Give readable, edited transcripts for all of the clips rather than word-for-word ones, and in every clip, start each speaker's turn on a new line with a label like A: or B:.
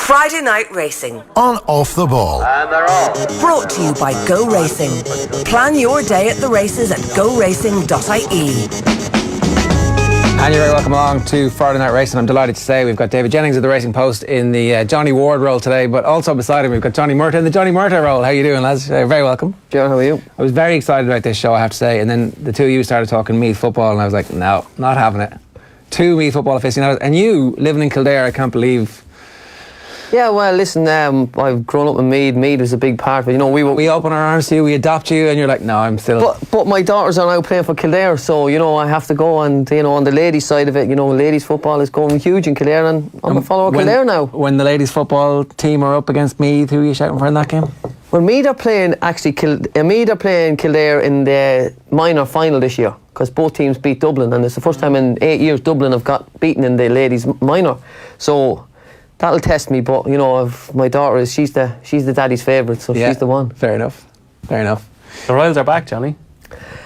A: Friday Night Racing.
B: On Off the Ball.
C: And they're off.
A: Brought to you by Go Racing. Plan your day at the races at goracing.ie.
D: And you're very welcome along to Friday Night Racing. I'm delighted to say we've got David Jennings of the Racing Post in the Johnny Ward role today, but also beside him we've got Johnny Murtagh in the Johnny Murtagh role. How you doing, lads? Very welcome.
E: John, how are you?
D: I was very excited about this show, I have to say, and then the two of you started talking Meath football and I was like, no, not having it. Two Meath football aficionados, and you living in Kildare, I can't believe.
E: Yeah, well, listen, I've grown up in Meath. Meath was a big part of it. You know, we
D: open our arms to you, we adopt you, and you're like, no, I'm still...
E: But my daughters are now playing for Kildare, so, you know, I have to go, and, you know, on the ladies' side of it, you know, ladies' football is going huge in Kildare, and I'm a follower of Kildare now.
D: When the ladies' football team are up against Meath, who are you shouting for in that game?
E: Well, Meath are playing, Meath are playing Kildare in the minor final this year, because both teams beat Dublin, and it's the first time in 8 years Dublin have got beaten in the ladies' minor. So... that'll test me, but you know, my daughter she's the daddy's favourite, so yeah, she's the one.
D: Fair enough.
F: The Royals are back, Johnny.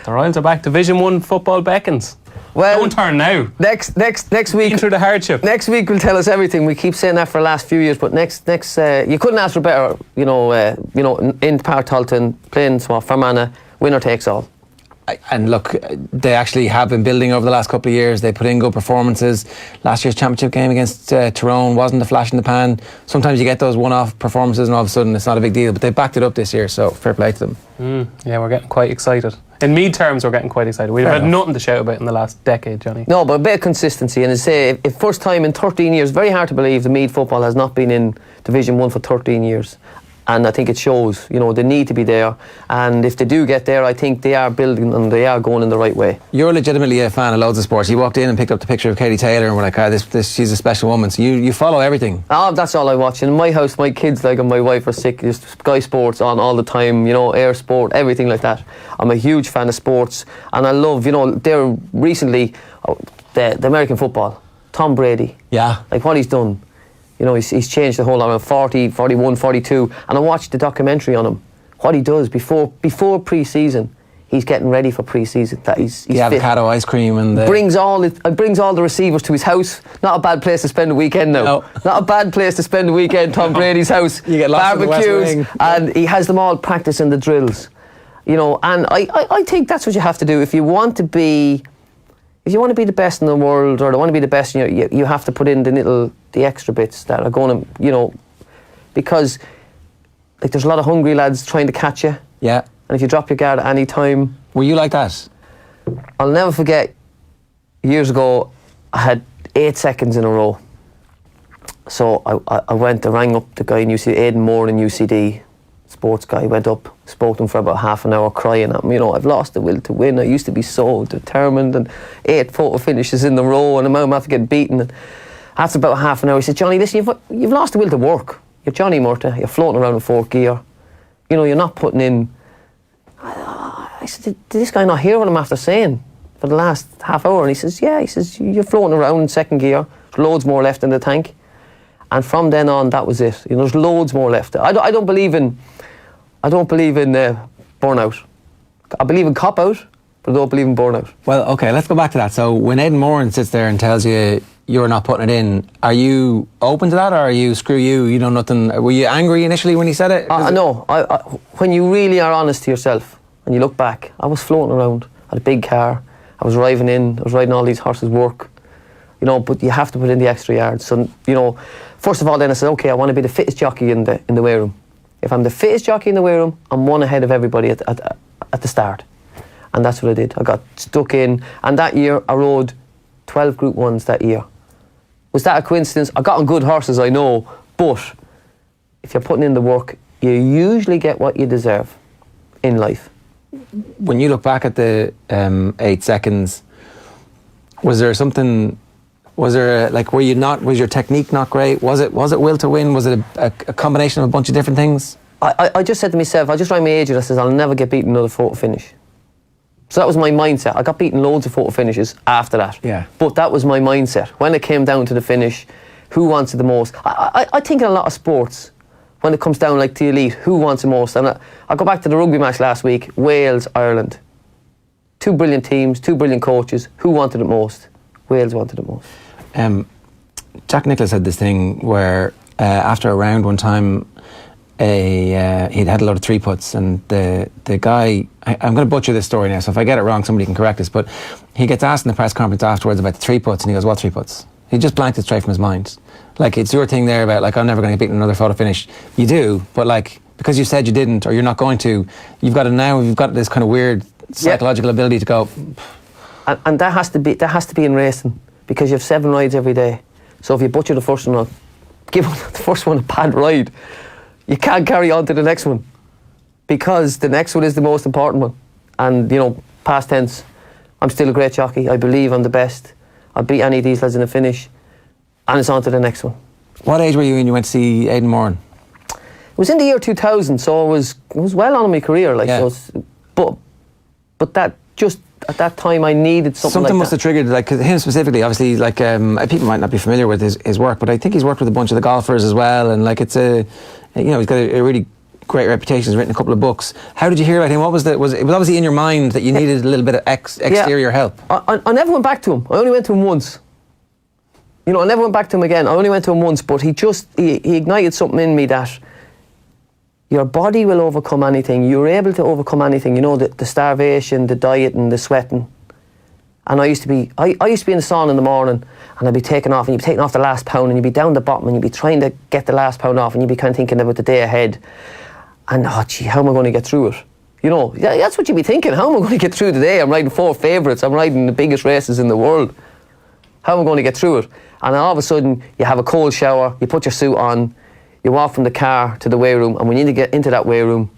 F: The Royals are back. Division 1 football beckons. Well, don't turn now.
E: Next week.
F: Been through the hardship.
E: Next week will tell us everything. We keep saying that for the last few years, but next you couldn't ask for better. You know, in Park Tolton, playing Fermanagh, winner takes all.
D: And look, they actually have been building over the last couple of years. They put in good performances. Last year's championship game against Tyrone wasn't a flash in the pan. Sometimes you get those one-off performances and all of a sudden it's not a big deal, but they backed it up this year, so fair play to them.
F: Yeah, we're getting quite excited. In Meath terms, we're getting quite excited. We've had nothing to shout about in the last decade, Johnny.
E: No, but a bit of consistency, and if first time in 13 years, very hard to believe the Meath football has not been in Division 1 for 13 years. And I think it shows, you know, they need to be there. And if they do get there, I think they are building and they are going in the right way.
D: You're legitimately a fan of loads of sports. You walked in and picked up the picture of Katie Taylor and were like, she's a special woman. So you follow everything.
E: Oh, that's all I watch. In my house, my kids, like, and my wife are sick. There's Sky Sports on all the time, you know, Air Sport, everything like that. I'm a huge fan of sports. And I love, you know, they're recently, the American football. Tom Brady.
D: Yeah.
E: Like what he's done. You know, he's changed the whole lot. I'm 40, 41, 42. And I watched the documentary on him. What he does before pre-season, he's getting ready for pre-season. That he's
D: the avocado ice cream and
E: brings all the receivers to his house. Not a bad place to spend a weekend now.
D: No.
E: Not a bad place to spend a weekend. Tom Brady's house.
D: You get lots
E: barbecues,
D: of the West Wing.
E: And he has them all practicing the drills. You know, and I think that's what you have to do if you want to be. If you want to be the best in the world, or want to be the best, you have to put in the extra bits that are going to, you know, because like there's a lot of hungry lads trying to catch you.
D: Yeah.
E: And if you drop your guard at any time.
D: Were you like that?
E: I'll never forget, years ago, I had 8 seconds in a row. So I rang up the guy in UCD, Aidan Moran in UCD, sports guy, went up, spoke to him for about half an hour, crying at him, you know, I've lost the will to win. I used to be so determined, and 8 photo finishes in the row, and I'm after getting beaten. And after about half an hour, he said, Johnny, listen, you've lost the will to work. You're Johnny Murtagh, you're floating around in 4th gear. You know, you're not putting in... I said, did this guy not hear what I'm after saying for the last half hour? And he says, yeah, he says, you're floating around in 2nd gear. There's loads more left in the tank. And from then on, that was it. You know, there's loads more left. I don't believe in burnout. I believe in cop-out, but I don't believe in burnout.
D: Well, okay, let's go back to that. So when Aidan Moran sits there and tells you you're not putting it in, are you open to that, or are you, screw you know nothing? Were you angry initially when he said it?
E: No. When you really are honest to yourself and you look back, I was floating around. I had a big car. I was driving in. I was riding all these horses' work. You know, but you have to put in the extra yards. So, you know, first of all, then I said, okay, I want to be the fittest jockey in the weigh room. If I'm the fittest jockey in the weigh room, I'm one ahead of everybody at the start. And that's what I did. I got stuck in. And that year, I rode 12 Group 1s that year. Was that a coincidence? I got on good horses, I know. But if you're putting in the work, you usually get what you deserve in life.
D: When you look back at the 8 seconds, was there something... Was your technique not great? Was it will to win? Was it a combination of a bunch of different things?
E: I just said to myself, I just rang my agent, I said, I'll never get beaten another photo finish. So that was my mindset. I got beaten loads of photo finishes after that.
D: Yeah.
E: But that was my mindset. When it came down to the finish, who wants it the most? I think in a lot of sports, when it comes down like to elite, who wants the most? And I go back to the rugby match last week, Wales, Ireland. 2 brilliant teams, 2 brilliant coaches. Who wanted it most? Wales wanted it most.
D: Jack Nicklaus had this thing where after a round one time. He'd had a lot of 3-putts, and the guy, I'm going to butcher this story now, so if I get it wrong somebody can correct us, but he gets asked in the press conference afterwards about the 3-putts, and he goes, what 3-putts? He just blanked it straight from his mind. Like, it's your thing there about, like, I'm never going to get beaten in another photo finish. You do, but like, because you said you didn't, or you're not going to, you've got this kind of weird psychological ability to go.
E: And that has to be in racing, because you have 7 rides every day. So if you butcher the first one, or give the first one a bad ride, you can't carry on to the next one, because the next one is the most important one. And, you know, past tense, I'm still a great jockey. I believe I'm the best. I'll beat any of these lads in the finish, and it's on to the next one.
D: What age were you when you went to see Aidan Moran?
E: It was in the year 2000, so it was well on in my career. Like,
D: yeah.
E: So but that just at that time I needed something like
D: must have triggered, like, 'cause him specifically, obviously, like, people might not be familiar with his work, but I think he's worked with a bunch of the golfers as well, and like, it's you know, he's got a really great reputation. He's written a couple of books. How did you hear about him? It was obviously in your mind that you needed a little bit of exterior help.
E: I never went back to him. I only went to him once. You know, I never went back to him again. I only went to him once, but he ignited something in me that your body will overcome anything. You're able to overcome anything. You know, the starvation, the diet, and the sweating. And I used to be in the sauna in the morning, and I'd be taking off, and you'd be taking off the last pound, and you'd be down the bottom, and you'd be trying to get the last pound off, and you'd be kind of thinking about the day ahead. And, oh, gee, how am I going to get through it? You know, that's what you'd be thinking. How am I going to get through the day? I'm riding 4 favourites. I'm riding the biggest races in the world. How am I going to get through it? And then all of a sudden, you have a cold shower, you put your suit on, you walk from the car to the weigh room, and when you get into that weigh room,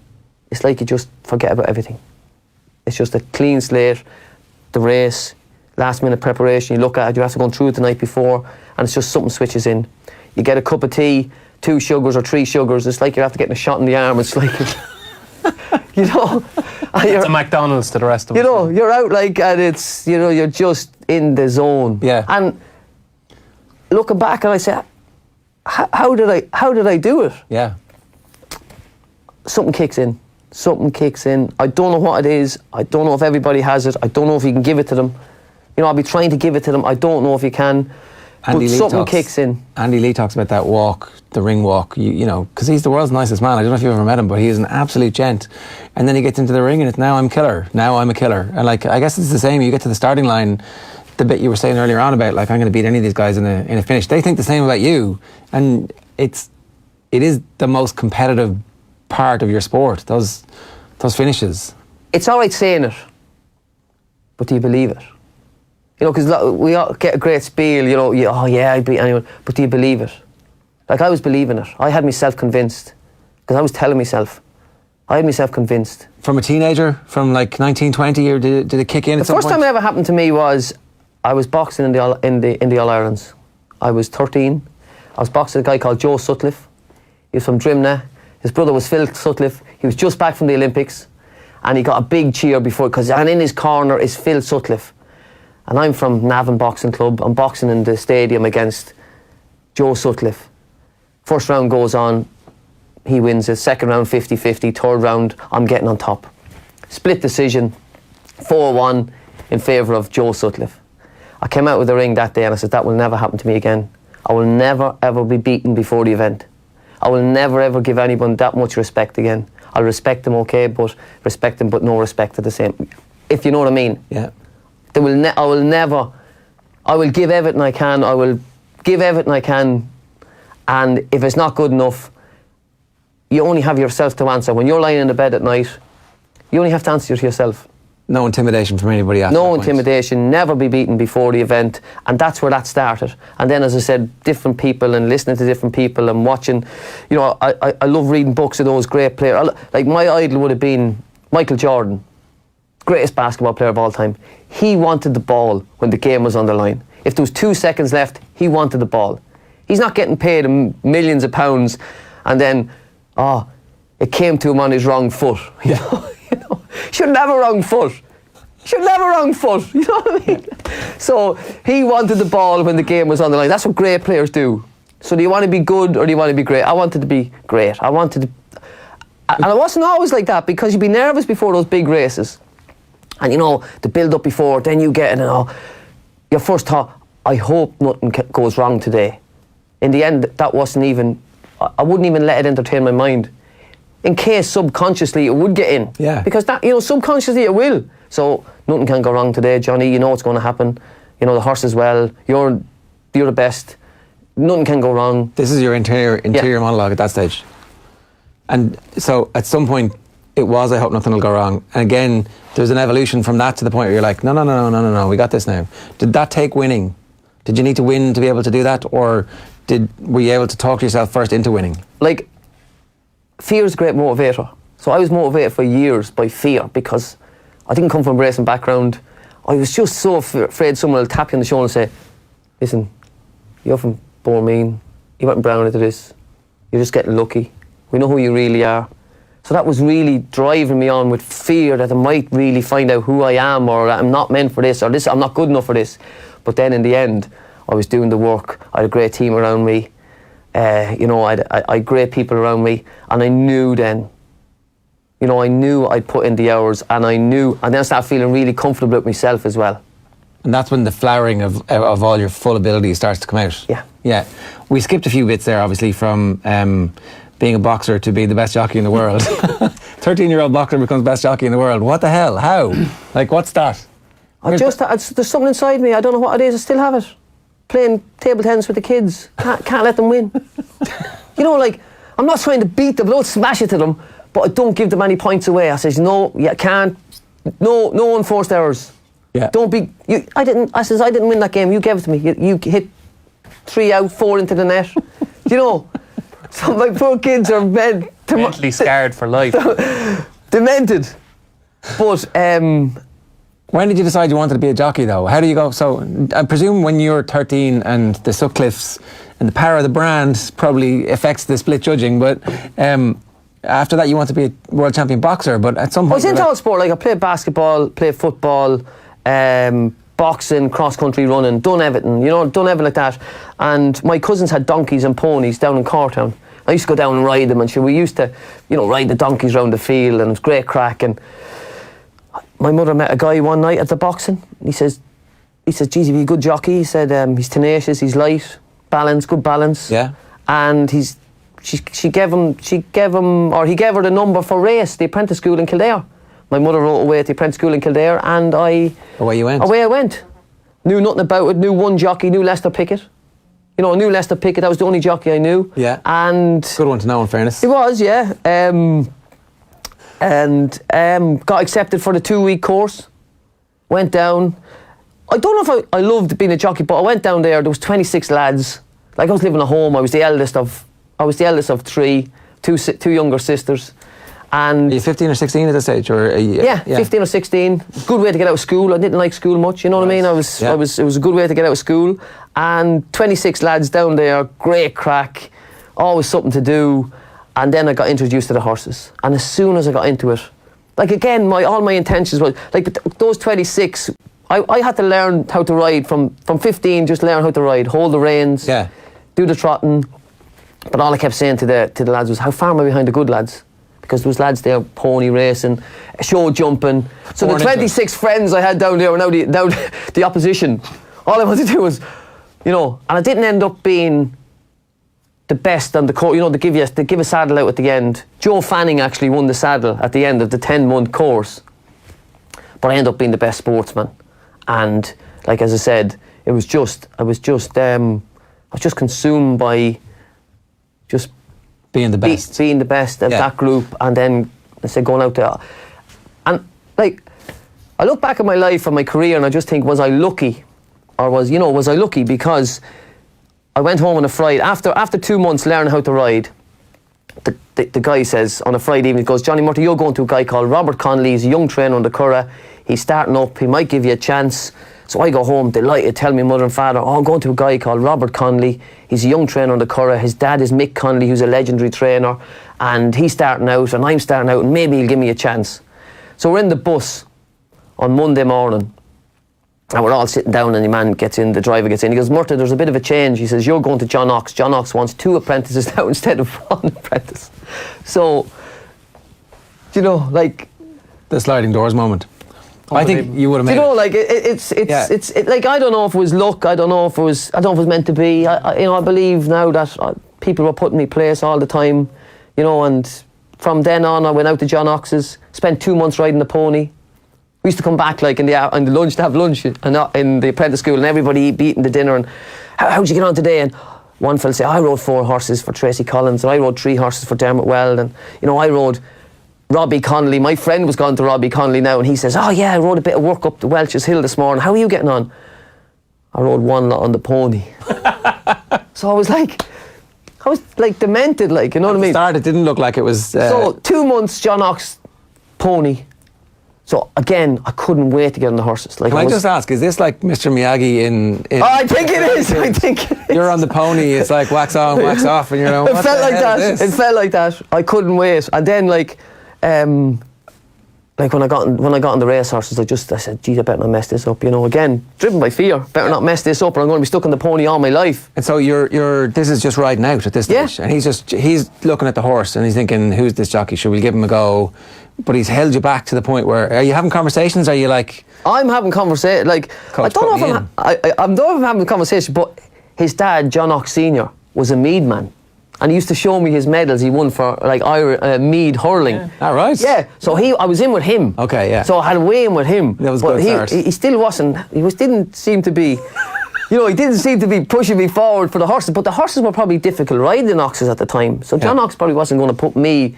E: it's like you just forget about everything. It's just a clean slate, the race, last minute preparation, you look at it, you have to go through it the night before, and it's just something switches in. You get a cup of tea, 2 sugars or 3 sugars, it's like you're after getting a shot in the arm. It's like, you know.
F: It's a McDonald's to the rest of us.
E: You know, you're out like, and it's, you know, you're just in the zone.
D: Yeah.
E: And looking back, and I say, how did I do it?
D: Yeah.
E: Something kicks in. Something kicks in. I don't know what it is. I don't know if everybody has it. I don't know if you can give it to them. You know, I'll be trying to give it to them. I don't know if you can. But something kicks in.
D: Andy Lee talks about that walk, the ring walk, you know, because he's the world's nicest man. I don't know if you've ever met him, but he is an absolute gent. And then he gets into the ring and it's now I'm killer. Now I'm a killer. And like, I guess it's the same. You get to the starting line, the bit you were saying earlier on about, like, I'm going to beat any of these guys in a finish. They think the same about you. And it is the most competitive part of your sport, those finishes.
E: It's all right saying it, but do you believe it? You know, because we all get a great spiel, you know, oh yeah, I'd beat anyone, but do you believe it? Like, I was believing it. I had myself convinced, because I was telling myself. I had myself convinced.
D: From a teenager, from like 19, 20, or did it kick in at some point?
E: The first time it ever happened to me was, I was boxing in the All-Irelands. I was 13. I was boxing a guy called Joe Sutcliffe. He was from Drimnagh. His brother was Phil Sutcliffe. He was just back from the Olympics, and he got a big cheer before, and in his corner is Phil Sutcliffe. And I'm from Navan Boxing Club. I'm boxing in the stadium against Joe Sutcliffe. First round goes on, he wins it. Second round 50-50. Third round, I'm getting on top. Split decision, 4-1 in favour of Joe Sutcliffe. I came out of the ring that day and I said, that will never happen to me again. I will never ever be beaten before the event. I will never ever give anyone that much respect again. I'll respect them, okay, but respect them, but no respect at the same. If you know what I mean.
D: Yeah.
E: I will give everything I can. I will give everything I can. And if it's not good enough, you only have yourself to answer. When you're lying in the bed at night, you only have to answer to yourself.
D: No intimidation from anybody after
E: No
D: that point.
E: intimidation, never be beaten before the event. And that's where that started. And then, as I said, different people and listening to different people and watching. You know, I love reading books of those great players. Like, my idol would have been Michael Jordan. Greatest basketball player of all time. He wanted the ball when the game was on the line. If there was 2 seconds left, he wanted the ball. He's not getting paid millions of pounds and then, it came to him on his wrong foot. You know, shouldn't have a wrong foot. Shouldn't have a wrong foot. You know what I mean? So he wanted the ball when the game was on the line. That's what great players do. So do you want to be good or do you want to be great? I wanted to be great. And I wasn't always like that, because you'd be nervous before those big races. And you know, the build up before, then you get your first thought, I hope nothing goes wrong today. In the end, that wasn't even I wouldn't even let it entertain my mind, in case subconsciously it would get in.
D: Yeah.
E: Because that, subconsciously it will. So nothing can go wrong today, Johnny. You know what's going to happen. The horse as well. You're the best. Nothing can go wrong.
D: This is your interior monologue at that stage. And so at some point it was, I hope nothing will go wrong. And again, there's an evolution from that to the point where you're like, no, we got this now. Did that take winning? Did you need to win to be able to do that? Or were you able to talk yourself first into winning?
E: Like, fear is a great motivator. So I was motivated for years by fear, because I didn't come from a racing background. I was just so afraid someone will tap you on the shoulder and say, listen, you're from Bournemouth, you went brown into this, you're just getting lucky. We know who you really are. So that was really driving me on, with fear that I might really find out who I am, or that I'm not meant for this, or this, I'm not good enough for this. But then in the end, I was doing the work. I had a great team around me. I had great people around me, and I knew then, I knew I'd put in the hours, and then I started feeling really comfortable with myself as well.
D: And that's when the flowering of all your full ability starts to come out.
E: Yeah.
D: Yeah. We skipped a few bits there, obviously, from being a boxer to being the best jockey in the world. 13-year-old boxer becomes best jockey in the world. What the hell? How? Like, what's that?
E: There's something inside me. I don't know what it is. I still have it. Playing table tennis with the kids. Can't let them win. I'm not trying to beat them. I don't smash it to them, but I don't give them any points away. I says, no, you can't. No unforced errors.
D: Yeah.
E: Don't be. I didn't win that game. You gave it to me. You hit 3 out, 4 into the net. So my poor kids are
F: mentally scarred for life.
E: Demented. But
D: when did you decide you wanted to be a jockey, though? How do you go? So I presume when you're 13 and the Sutcliffes and the power of the brand probably affects the split judging, but after that you want to be a world champion boxer, but at some point...
E: I was into all sport. Like, I played basketball, played football, boxing, cross-country running, done everything, done everything like that. And my cousins had donkeys and ponies down in Cortown. I used to go down and ride them, and we used to, ride the donkeys around the field, and it was great crack. And my mother met a guy one night at the boxing. He says, geez, he'd be a good jockey. He said, he's tenacious, he's light, good balance.
D: Yeah. And
E: he gave her the number for race, the apprentice school in Kildare. My mother wrote away at the apprentice school in Kildare, and away I went. Knew nothing about it, knew one jockey, knew Lester Pickett. I knew Lester Pickett, that was the only jockey I knew.
D: Yeah.
E: And
D: good one to know, in fairness.
E: It was, yeah. Got accepted for the 2-week course. Went down. I don't know if I loved being a jockey, but I went down there was 26 lads. Like, I was living at home. I was the eldest of 3, two younger sisters. And
D: are you 15 or 16 at this stage, or
E: yeah, 15 or 16. Good way to get out of school. I didn't like school much, you know what I mean? It was a good way to get out of school. And 26 lads down there, great crack, always something to do. And then I got introduced to the horses. And as soon as I got into it, like, again, all my intentions was, like, those 26, I had to learn how to ride from 15, just learn how to ride, hold the reins, do the trotting. But all I kept saying to the lads was, how far am I behind the good lads? Because there was lads there pony racing, show jumping. So the 26 friends I had down there were now the opposition. All I wanted to do was, and I didn't end up being the best on the course, they give a saddle out at the end. Joe Fanning actually won the saddle at the end of the 10-month course. But I ended up being the best sportsman. And, like, as I said, I was just consumed by just
D: being the best.
E: Being the best of that group, and then, I said, going out there. And, like, I look back at my life and my career, and I just think, was I lucky? Or was I lucky? Because I went home on a Friday, after 2 months learning how to ride, the guy says, on a Friday evening, he goes, Johnny Murtagh, you're going to a guy called Robert Connolly. He's a young trainer on the Curragh. He's starting up. He might give you a chance. So I go home delighted, tell my mother and father, I'm going to a guy called Robert Connolly. He's a young trainer on the Curragh. His dad is Mick Connolly, who's a legendary trainer. And he's starting out, and I'm starting out, and maybe he'll give me a chance. So we're in the bus on Monday morning. And we're all sitting down, and the driver gets in. He goes, Murtagh, there's a bit of a change. He says, you're going to John Oxx. John Oxx wants 2 apprentices now instead of 1 apprentice. So, like...
D: the sliding doors moment. I think you would have made
E: like, it's like, I don't know if it was luck. I don't know if it was meant to be. I believe now that people were putting me place all the time, you know, and from then on I went out to John Oxx's, spent 2 months riding the pony. We used to come back like in the lunch to have lunch and in the apprentice school, and everybody eating the dinner, and how'd you get on today? And one fella say, I rode 4 horses for Tracy Collins, and I rode 3 horses for Dermot Weld, and you know, I rode Robbie Connolly. My friend was gone to Robbie Connolly now, and he says, oh yeah, I rode a bit of work up the Welch's Hill this morning. How are you getting on? I rode 1 lot on the pony. So I was like demented, like, you know what I mean?
D: At the start, it didn't look like it was...
E: So 2 months, John Oxx, pony. So again, I couldn't wait to get on the horses. Like,
D: Can I just ask, is this like Mr. Miyagi in
E: oh, I think it is. I think it is.
D: You're on the pony, it's like wax on, wax off, and you're like,
E: It felt like that. It felt like that. I couldn't wait. And then like when I got on the race horses, I said, geez, I better not mess this up. You know, again, driven by fear. Better not mess this up, or I'm going to be stuck on the pony all my life.
D: And so this is just riding out at this stage, and he's looking at the horse and he's thinking, who's this jockey? Should we give him a go? But he's held you back to the point where, are you having conversations? Are you like... I'm
E: having conversations. Like, I don't know if I'm having a conversation, but his dad, John Oxx Sr., was a Mead man. And he used to show me his medals he won for like Mead hurling.
D: Yeah. All right.
E: Yeah. So I was in with him.
D: Okay. Yeah.
E: So I had a way in with him.
D: That was
E: but
D: good start.
E: He still wasn't. Didn't seem to be. You know, he didn't seem to be pushing me forward for the horses. But the horses were probably difficult riding Oxx's at the time. So John Oxx probably wasn't going to put me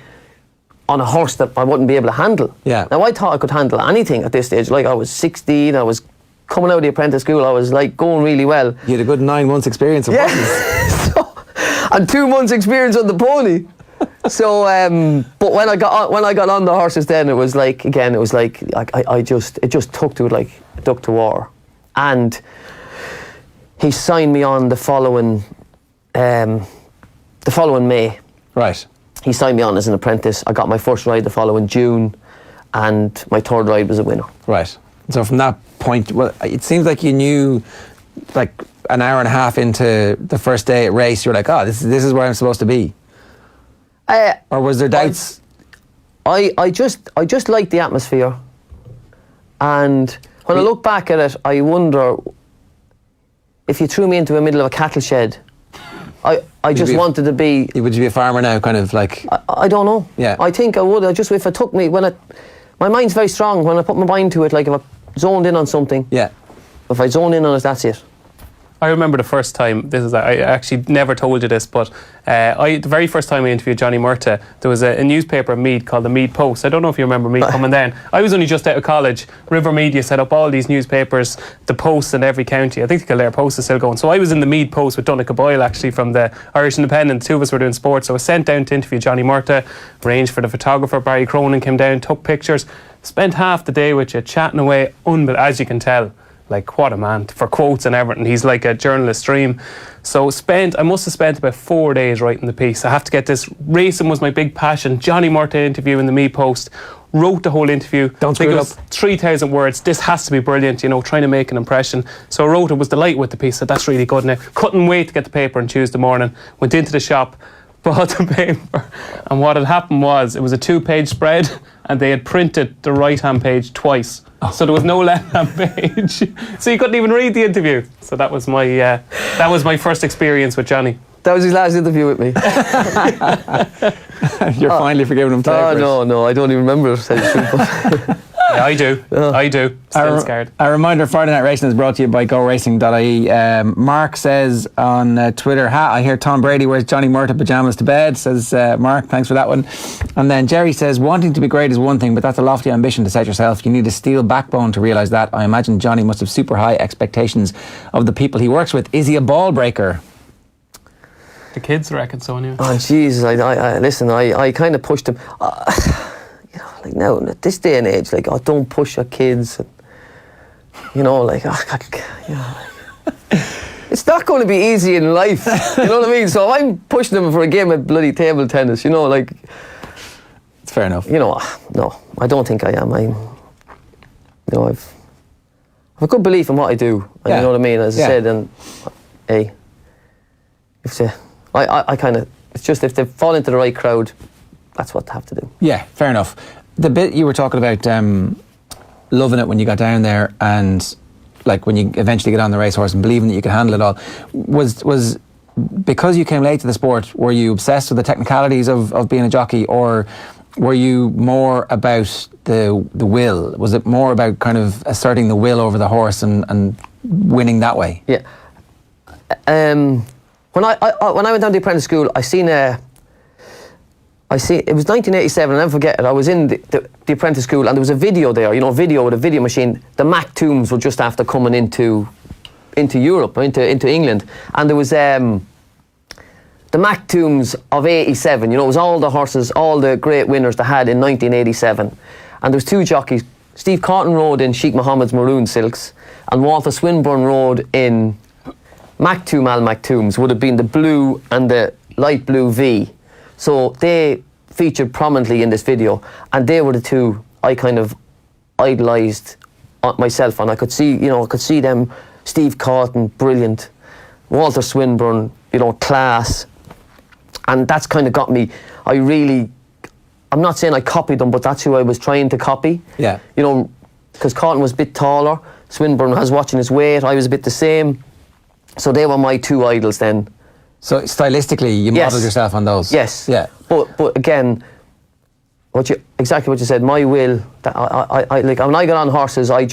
E: on a horse that I wouldn't be able to handle.
D: Yeah.
E: Now I thought I could handle anything at this stage. Like, I was 16. I was coming out of the apprentice school. I was like going really well.
D: You had a good 9 months experience of horses.
E: And 2 months experience on the pony. So, but when I got on the horses, then it was like, again, it just took to it like a duck to water. And he signed me on the following May.
D: Right.
E: He signed me on as an apprentice. I got my first ride the following June, and my 3rd ride was a winner.
D: Right. So from that point, well, it seems like you knew, like, an hour and a half into the first day at race, you're like, oh, this is where I'm supposed to be. Or was there doubts?
E: I just liked the atmosphere, and when I look back at it, I wonder if you threw me into the middle of a cattle shed. I just wanted to be.
D: Would you be a farmer now, kind of like?
E: I don't know.
D: Yeah.
E: I think I would. If it took me my mind's very strong. When I put my mind to it, like if I zoned in on something.
D: Yeah.
E: If I zone in on it, that's it.
F: I remember the first time, I actually never told you this, but the very first time I interviewed Johnny Murtagh, there was a newspaper in Meath called the Meath Post. I don't know if you remember Meath coming then. I was only just out of college. River Media set up all these newspapers, the Post in every county. I think the Kildare Post is still going. So I was in the Meath Post with Donnacha Boyle, actually, from the Irish Independent. 2 of us were doing sports. So I was sent down to interview Johnny Murtagh, arranged for the photographer. Barry Cronin came down, took pictures, spent half the day with you, chatting away, as you can tell. Like, what a man, for quotes and everything. He's like a journalist dream. So I must have spent about 4 days writing the piece. I have to get this. Racing was my big passion. Johnny Murtagh interview in the Meath Post. Wrote the whole interview.
D: Don't screw it up.
F: 3,000 words. This has to be brilliant, you know, trying to make an impression. So I wrote it, was delighted with the piece. So that's really good now. Couldn't wait to get the paper on Tuesday morning. Went into the shop, bought the paper. And what had happened was, it was a 2-page spread, and they had printed the right-hand page twice. So there was no left-hand page. So you couldn't even read the interview. So that was my first experience with Johnny.
E: That was his last interview with me.
D: You're finally forgiving him.
E: No, I don't even remember.
F: Yeah, I do. Still scared.
D: A reminder, Friday Night Racing is brought to you by GoRacing.ie. Mark says on Twitter, I hear Tom Brady wears Johnny Murtagh pyjamas to bed, says Mark. Thanks for that one. And then Jerry says, wanting to be great is one thing, but that's a lofty ambition to set yourself. You need a steel backbone to realise that. I imagine Johnny must have super high expectations of the people he works with. Is he a ball breaker?
F: The kids reckon so anyway.
E: Oh, Jesus. Listen, I kind of pushed him. You know, like now, at this day and age, like, don't push your kids. And, you know, like, it's not going to be easy in life. You know what I mean? So I'm pushing them for a game of bloody table tennis, you know, like.
D: It's fair enough.
E: You know, no, I don't think I am. I've a good belief in what I do. And you know what I mean? As I said, and hey, I kind of, it's just if they fall into the right crowd, that's what they have to do. Yeah,
D: fair enough. The bit you were talking about, loving it when you got down there, and like when you eventually get on the racehorse and believing that you can handle it all, was because you came late to the sport, were you obsessed with the technicalities of being a jockey, or were you more about the will? Was it more about kind of asserting the will over the horse and winning that way?
E: Yeah. When I went down to the apprentice school, it was 1987, I'll never forget it. I was in the apprentice school, and there was a video there, video with a video machine. The Mac Tombs were just after coming into Europe, into England, and there was the Mac Tombs of 87. It was all the horses, all the great winners they had in 1987, and there was two jockeys. Steve Cotton rode in Sheikh Mohammed's maroon silks, and Walter Swinburne rode in Maktoum Al Maktoums, would have been the blue and the light blue V. So they featured prominently in this video, and they were the two I kind of idolised myself, and I could see them. Steve Cotton, brilliant. Walter Swinburne, class, and that's kind of got me. I'm not saying I copied them, but that's who I was trying to copy.
D: Yeah.
E: Because Cotton was a bit taller, Swinburne was watching his weight, I was a bit the same. So they were my two idols then.
D: So stylistically, you modelled yourself on those? Yes. Yeah.
E: But again, exactly what you said, my will, that I like, when I got on horses, I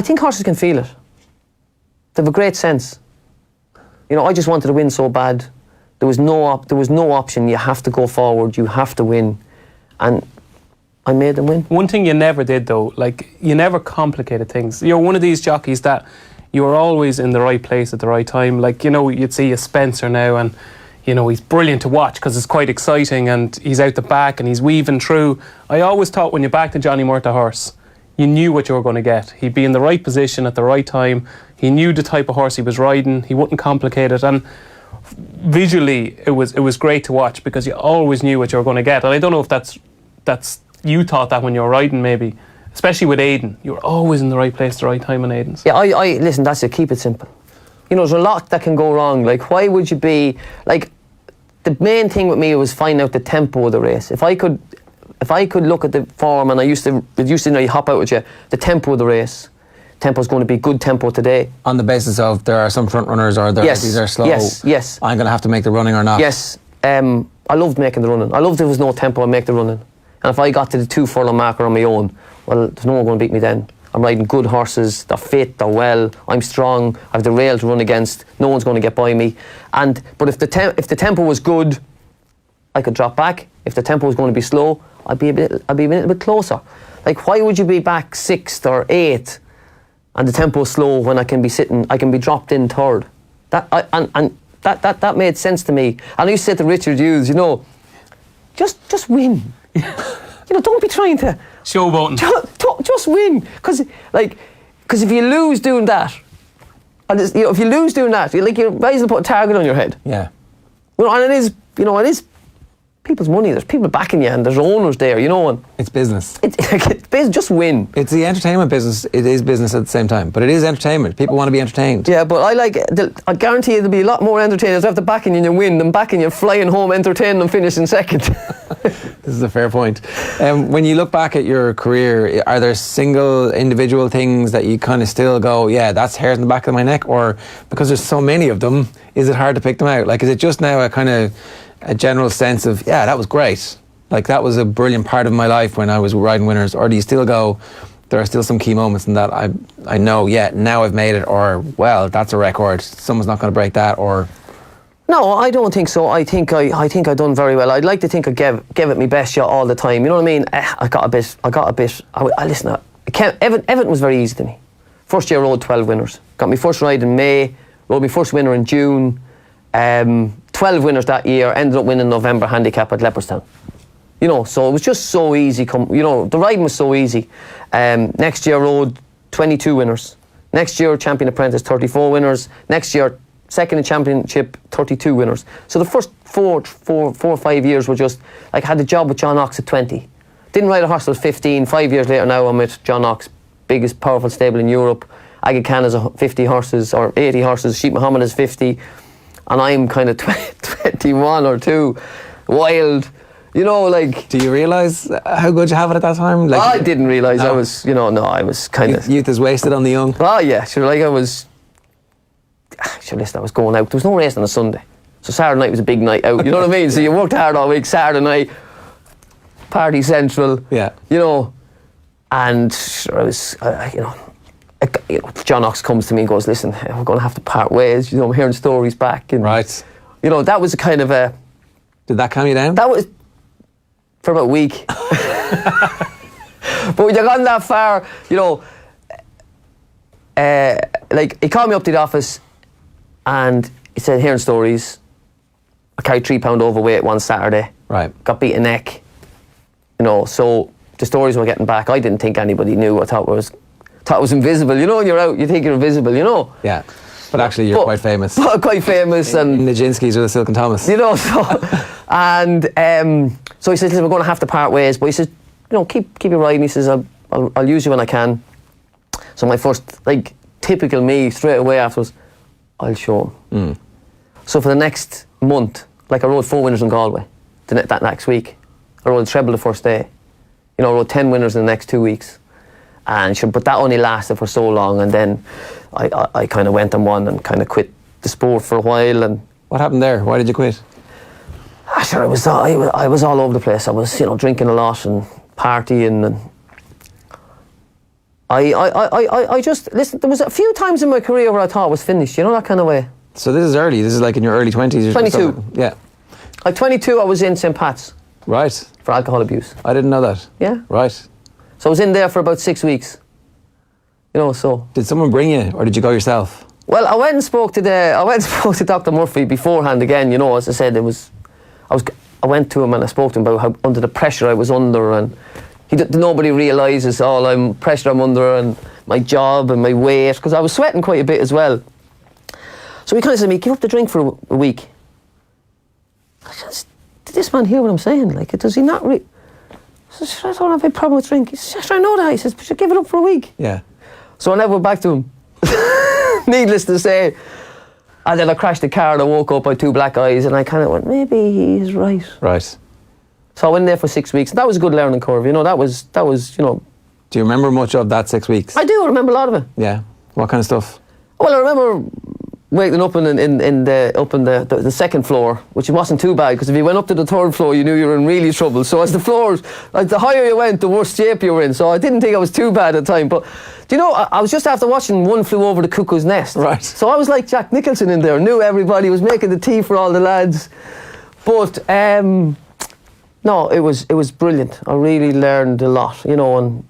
E: think horses can feel it. They have a great sense. I just wanted to win so bad. There was no option. You have to go forward. You have to win. And I made them win. One
F: thing you never did, though, you never complicated things. You're one of these jockeys that you were always in the right place at the right time. You'd see a Spencer now, and he's brilliant to watch because it's quite exciting, and he's out the back and he's weaving through. I always thought when you backed a Johnny Murtagh horse, you knew what you were going to get. He'd be in the right position at the right time. He knew the type of horse he was riding. He wouldn't complicate it, and visually it was great to watch because you always knew what you were going to get. And I don't know if that's you thought that when you were riding, maybe, especially with Aidan. You were always in the right place at the right time on Aidan's.
E: Yeah, I listen, that's it, keep it simple. There's a lot that can go wrong. Why would you be, the main thing with me was finding out the tempo of the race. If I could look at the form, and I used to hop out with you, the tempo of the race. Tempo's going to be good tempo today. On the basis of there are some front runners, or these are slow. Yes. I'm going to have to make the running or not. Yes. I loved making the running. I loved if there was no tempo, I'd make the running. And if I got to the 2 furlong marker on my own, well, there's no one going to beat me then. I'm riding good horses, they're fit, they're well, I'm strong, I have the rail to run against, no one's going to get by me. But if the tempo was good, I could drop back. If the tempo was going to be slow, I'd be a little bit closer. Why would you be back 6th or 8th and the tempo is slow when I can be dropped in 3rd? That made sense to me. And I used to say to Richard Hughes, just win. Don't be trying to
F: showboating.
E: Just win, because if you lose doing that, and if you lose doing that, you're basically put a target on your head. Yeah. And it is people's money. There's people backing you, and there's owners there. And it's business. It's just win. It's the entertainment business. It is business at the same time, but it is entertainment. People want to be entertained. Yeah, but I guarantee there'll be a lot more entertainers after backing you and you win than backing you flying home, entertaining and finishing second. This is a fair point. When you look back at your career, are there single individual things that you kind of still go, yeah, that's hairs in the back of my neck, or because there's so many of them, is it hard to pick them out? Is it just now a general sense of, yeah, that was great, that was a brilliant part of my life when I was riding winners, or do you still go, there are still some key moments in that I know, yeah, now I've made it, or, well, that's a record, someone's not going to break that, or... No, I don't think so. I think I done very well. I'd like to think I gave it my best shot all the time. You know what I mean? I got a bit. Listen. Everton was very easy to me. First year rode 12 winners. Got my first ride in May. Rode my first winner in June. 12 winners that year. Ended up winning November handicap at Leopardstown. So it was just so easy. The riding was so easy. Next year rode 22 winners. Next year champion apprentice 34 winners. Next year second in championship, 32 winners. So the first four or 5 years were just, had a job with John Oxx at 20. Didn't ride a horse till 15. 5 years later now I'm with John Oxx, biggest powerful stable in Europe. Aga Khan has 50 horses, or 80 horses. Sheikh Mohammed has 50. And I'm kind of 21 or 2. Wild. Do you realise how good you have it at that time? I didn't realise. No. I was, I was kind of... Youth is wasted on the young. Oh, yeah. Sure, I was... Actually, listen, I was going out. There was no race on a Sunday. So Saturday night was a big night out, you know what I mean? So you worked hard all week, Saturday night, party central,
D: Yeah.
E: you know. And I was, John Oxx comes to me and goes, listen, we're going to have to part ways. You know, I'm hearing stories back. And,
D: Right.
E: you know, that was a kind of a...
D: Did that calm you down?
E: That was for about a week. But when you gone that far, you know, like, he called me up to the office and he said, hearing stories. I carried 3 pound overweight one Saturday.
D: Right.
E: Got beaten neck. You know, so the stories were getting back. I didn't think anybody knew. I thought it was invisible. You know, when you're out, you think you're invisible, you know?
D: Yeah. But actually, you're quite famous.
E: Quite famous. And
D: Nijinsky's or the Silk and Thomas.
E: you know, so and so he says, listen, we're going to have to part ways. But he says, you know, keep your riding. He says, I'll use you when I can. So my first, like, typical me, straight away afterwards, I'll show him. So for the next month, like, I rode 4 winners in Galway that next week. I rode a treble the first day. You know, I rode 10 winners in the next 2 weeks. But that only lasted for so long, and then I kind of went and won and kind of quit the sport for a while. And
D: What happened there? Why did you quit?
E: sure, I was all over the place. I was, you know, drinking a lot and partying, and I just, listen, there was a few times in my career where I thought I was finished, you know, that kind of way.
D: So this is early. This is like in your early 20s.
E: 22.
D: Yeah.
E: At 22, I was in St. Pat's
D: Right.
E: for alcohol abuse.
D: I didn't know that.
E: Yeah.
D: Right.
E: So I was in there for about 6 weeks. You know, so.
D: Did someone bring you, or did you go yourself?
E: Well, I went and spoke to Dr. Murphy beforehand again. You know, as I said, I went to him and I spoke to him about how under the pressure I was under, and nobody realises all I'm pressure I'm under, and my job and my weight, because I was sweating quite a bit as well. So he kind of said to me, give up the drink for a week. Did this man hear what I'm saying? Like, does he not I said, I don't have a problem with drink. He says, I know that. He says, but you give it up for a week.
D: Yeah.
E: So I never went back to him. Needless to say. And then I crashed the car and I woke up with 2 black eyes, and I kind of went, maybe he's right.
D: Right.
E: So I went there for 6 weeks. That was a good learning curve, you know. That was, you know.
D: Do you remember much of that 6 weeks?
E: I do remember a lot of it.
D: Yeah. What kind of stuff?
E: Well, I remember waking up in the second floor, which wasn't too bad, because if you went up to the 3rd floor, you knew you were in really trouble. So as the floors, like, the higher you went, the worse shape you were in. So I didn't think I was too bad at the time. But do you know, I was just after watching One Flew Over the Cuckoo's Nest.
D: Right.
E: So I was like Jack Nicholson in there, knew everybody, was making the tea for all the lads. But no, it was brilliant. I really learned a lot, you know. And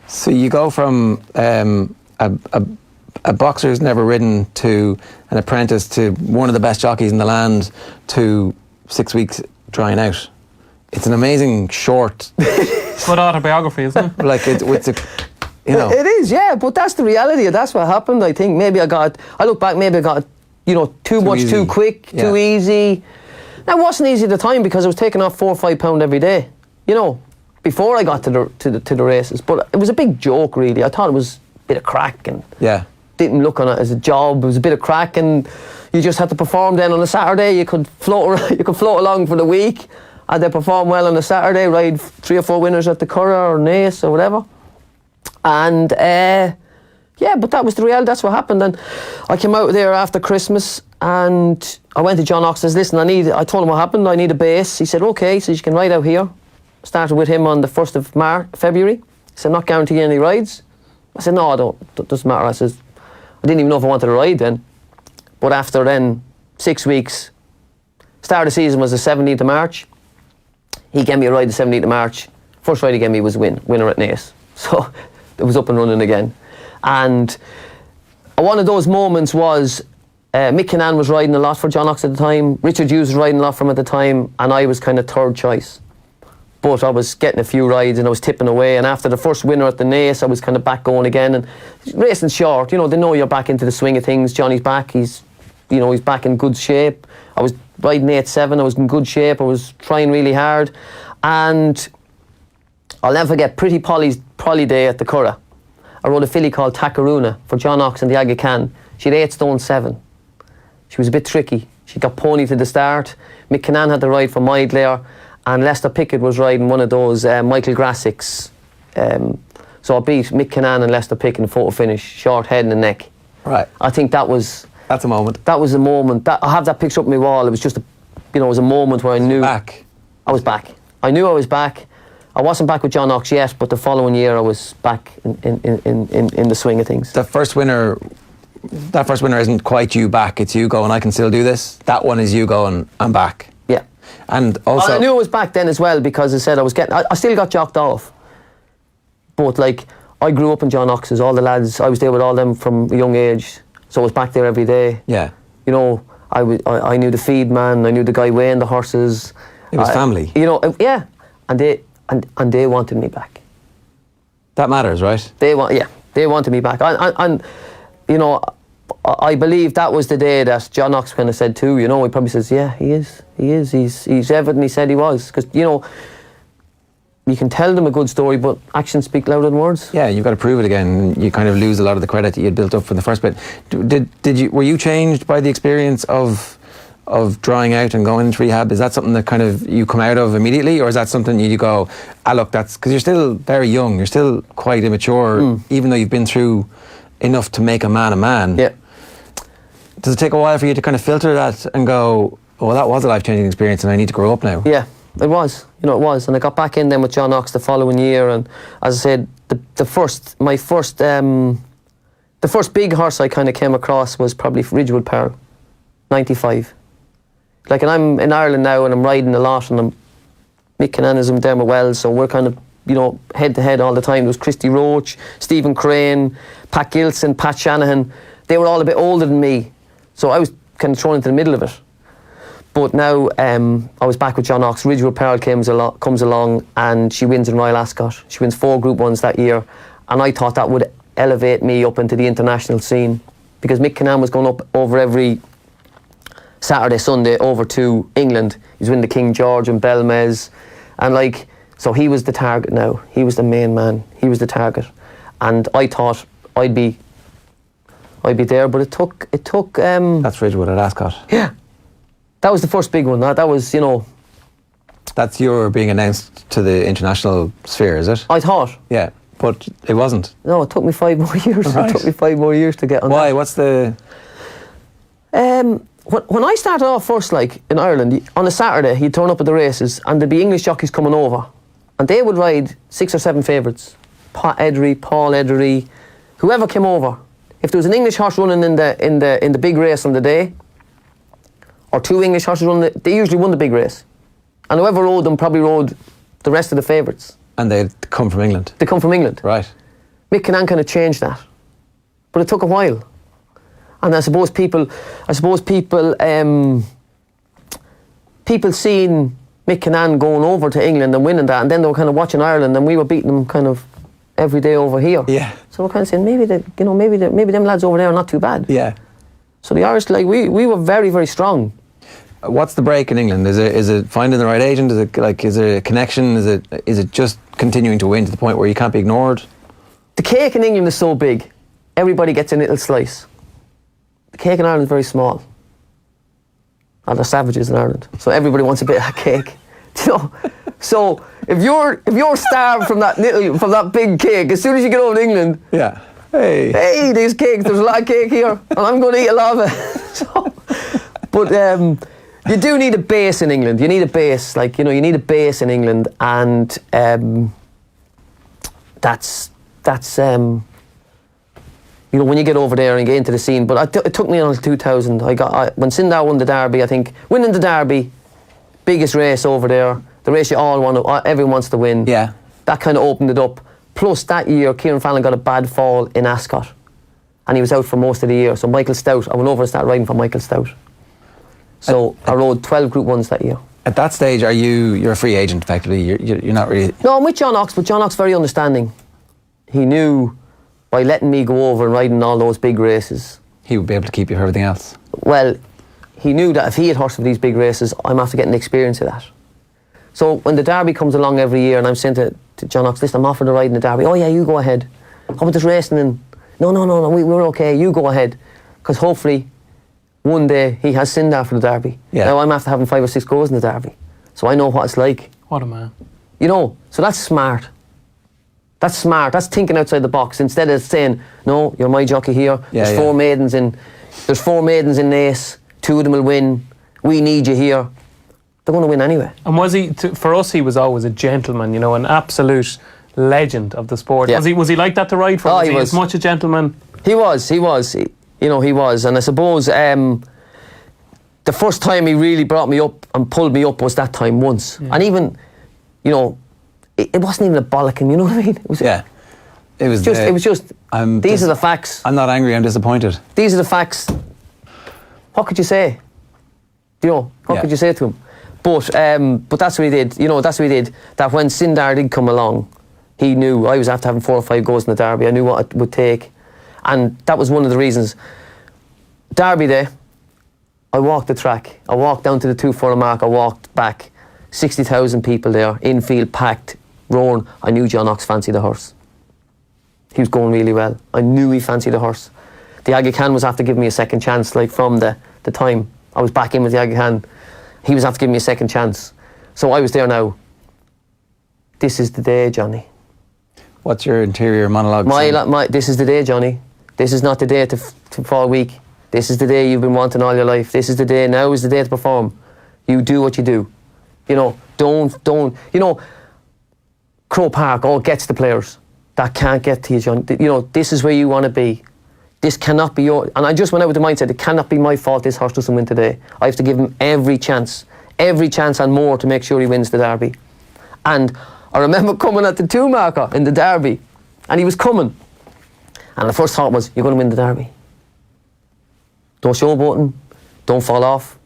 D: So you go from a boxer who's never ridden to an apprentice to one of the best jockeys in the land to 6 weeks drying out. It's an amazing short.
F: It's what autobiography, isn't it?
D: Like it's a, you know.
E: It is, yeah, but that's the reality. That's what happened. I think maybe I look back, maybe I got, you know, too much,
D: easy.
E: too quick, too easy. That wasn't easy at the time, because I was taking off 4 or 5 pound every day, you know, before I got to the races. But it was a big joke, really. I thought it was a bit of crack, and didn't look on it as a job. It was a bit of crack, and you just had to perform then on a Saturday. You could float along for the week, and they perform well on a Saturday, ride 3 or 4 winners at the Curragh or Naas or whatever. And but that was the reality. That's what happened. And I came out there after Christmas, and I went to John Oxx and said, listen, I told him what happened. I need a base. He said, okay. He says, you can ride out here. Started with him on the 1st of February. He said, not guaranteeing any rides. I said, no, I don't. It doesn't matter. I said, I didn't even know if I wanted to ride then. But after then, 6 weeks, start of the season was the 17th of March. He gave me a ride the 17th of March. First ride he gave me was winner at Naas. So it was up and running again. And one of those moments was Mick Kinnan was riding a lot for John Oxx at the time. Richard Hughes was riding a lot for him at the time. And I was kind of 3rd choice. But I was getting a few rides and I was tipping away. And after the first winner at the Naas, I was kind of back going again. And racing short, you know, they know you're back into the swing of things. Johnny's back. He's back in good shape. I was riding 8-7. I was in good shape. I was trying really hard. And I'll never forget Pretty Polly Day at the Curragh. I rode a filly called Takaruna for John Oxx and the Aga Khan. She had 8 stone 7. She was a bit tricky. She got ponied to the start. Mick Kinnan had the ride for Mydler. And Lester Pickett was riding one of those Michael Grassics. So I beat Mick Kinnan and Lester Pickett in photo finish, short head and neck.
D: Right.
E: I think that was
D: That's a moment.
E: That was a moment. I have that picture up on my wall. It was just, it was a moment where I knew
D: Back.
E: I was back. I knew I was back. I wasn't back with John Oxx yet, but the following year I was back in the swing of things.
D: That first winner isn't quite you back. It's you going, I can still do this. That one is you going, I'm back.
E: Yeah.
D: And also,
E: I knew I was back then as well, because I said I still got jocked off. But like, I grew up in John Oxx's, all the lads, I was there with all them from a young age, so I was back there every day.
D: yeah,
E: I knew the feed man, I knew the guy weighing the horses.
D: it was family.
E: Yeah, and they wanted me back.
D: That matters, right?
E: They wanted me back. And I believe that was the day that John Oxx kind of said too. He probably says, yeah, he is. He's everything he said he was. Because you can tell them a good story, but actions speak louder than words.
D: Yeah, you've got to prove it again. You kind of lose a lot of the credit that you had built up from the first bit. Were you changed by the experience of drying out and going into rehab? Is that something that kind of you come out of immediately, or is that something you go, look, that's because you're still very young, you're still quite immature, even though you've been through enough to make a man?
E: Yeah.
D: Does it take a while for you to kind of filter that and go, well, that was a life-changing experience and I need to grow up now?
E: Yeah, it was. It was. And I got back in then with John Oxx the following year, and as I said, the first big horse I kind of came across was probably Ridgewood Pearl, 95. Like, and I'm in Ireland now and I'm riding a lot, and Mick Kinnan is in Dermot Wells, so we're kind of, head to head all the time. There was Christy Roach, Stephen Crane, Pat Gilson, Pat Shanahan. They were all a bit older than me, so I was kind of thrown into the middle of it. But now I was back with John Oxx. Ridgewood Pearl comes along and she wins in Royal Ascot. She wins 4 Group 1s that year, and I thought that would elevate me up into the international scene, because Mick Kinnan was going up over every Saturday, Sunday over to England. He was winning the King George and Belmez, and so he was the target now. He was the main man. He was the target, and I thought I'd be there, but it took.
D: That's Ridgewood at Ascot.
E: Yeah, that was the first big one. That was,
D: That's your being announced to the international sphere, is it?
E: I thought.
D: Yeah, but it wasn't.
E: No, it took me 5 more years.
D: Right.
E: It took me 5 more years to get on.
D: Why?
E: That.
D: What's the?
E: When I started off first, in Ireland, on a Saturday, you'd turn up at the races and there'd be English jockeys coming over, and they would ride 6 or 7 favourites. Paul Edery, whoever came over. If there was an English horse running in the big race on the day, or 2 English horses running, they usually won the big race. And whoever rode them probably rode the rest of the favourites.
D: And they'd come from England.
E: They come from England.
D: Right.
E: Mick Kinnan kind of changed that, but it took a while. And I suppose people seeing Mick Kinnan going over to England and winning that, and then they were kind of watching Ireland, and we were beating them kind of every day over here.
D: Yeah.
E: So we're kind of saying maybe them lads over there are not too bad.
D: Yeah.
E: So the Irish, we were very, very strong.
D: What's the break in England? Is it finding the right agent? Is there a connection? Is it just continuing to win to the point where you can't be ignored?
E: The cake in England is so big, everybody gets a little slice. The cake in Ireland is very small. And they're savages in Ireland, so everybody wants a bit of that cake. So if you're starved from that big cake, as soon as you get over to England,
D: Yeah. Hey,
E: there's cake. There's a lot of cake here, and I'm going to eat a lot of it. But you do need a base in England. You need a base, you need a base in England, and that's when you get over there and get into the scene. But it took me until 2000. When Sindar won the Derby, I think winning the Derby, biggest race over there, the race you all want, everyone wants to win.
D: Yeah.
E: That kind of opened it up. Plus that year, Kieran Fallon got a bad fall in Ascot, and he was out for most of the year. So Michael Stout, I went over and started riding for Michael Stout. So I rode 12 Group 1s that year.
D: At that stage, you're a free agent effectively? You're not really.
E: No, I'm with John Oxx, but John Oxx very understanding. He knew by letting me go over and riding all those big races,
D: He would be able to keep you for everything else.
E: Well, he knew that if he had horsed for these big races, I'm after getting the experience of that. So when the Derby comes along every year, and I'm saying to John Oxx, listen, I'm offered to ride in the Derby. Oh yeah, you go ahead. How about this racing? And no, we're okay. You go ahead, because hopefully one day he has Sindar for the Derby.
D: Yeah.
E: Now I'm after having 5 or 6 goes in the Derby, so I know what it's like.
F: What a man.
E: So that's smart. That's smart. That's thinking outside the box instead of saying, no, you're my jockey here.
D: Yeah,
E: There's 4 maidens in There's 4 maidens in the ace. 2 of them will win. We need you here. They're going to win anyway.
F: And was he? For us, he was always a gentleman. You know, an absolute legend of the sport.
E: Yeah.
F: Was he like that to ride for?
E: Oh,
F: Was
E: he
F: he
E: was.
F: as much a gentleman?
E: He was. He was. And I suppose the first time he really brought me up and pulled me up was that time once.
F: Yeah.
E: And even, you know, it wasn't even a bollocking, you know what I mean? It was,
D: Yeah. It was
E: just, these are the facts.
D: I'm not angry, I'm disappointed.
E: These are the facts. What could you say? You know, what could you say to him? But that's what he did. You know, that's what he did. That when Sindar did come along, he knew I was after having 4 or 5 goals in the Derby. I knew what it would take. And that was one of the reasons. Derby day, I walked the track. I walked down to the 2-4 mark. I walked back. 60,000 people there, infield packed, roaring. I knew John Oxx fancied the horse. He was going really well. I knew he fancied the horse. The Aga Khan was after giving me a second chance, like from the time I was back in with the Aga Khan. He was after giving me a second chance. So I was there now. This is the day, Johnny.
D: What's your interior monologue?
E: This is the day, Johnny. This is not the day to fall weak. This is the day you've been wanting all your life. This is the day. Now is the day to perform. You do what you do. You know, don't. You know, Crow Park all gets the players. That can't get to you, John. You know, this is where you want to be. This cannot be your... And I just went out with the mindset, it cannot be my fault this horse doesn't win today. I have to give him every chance and more to make sure he wins the Derby. And I remember coming at the 2 marker in the Derby, and he was coming. And the first thought was, you're going to win the Derby. Don't showboat him. Don't fall off.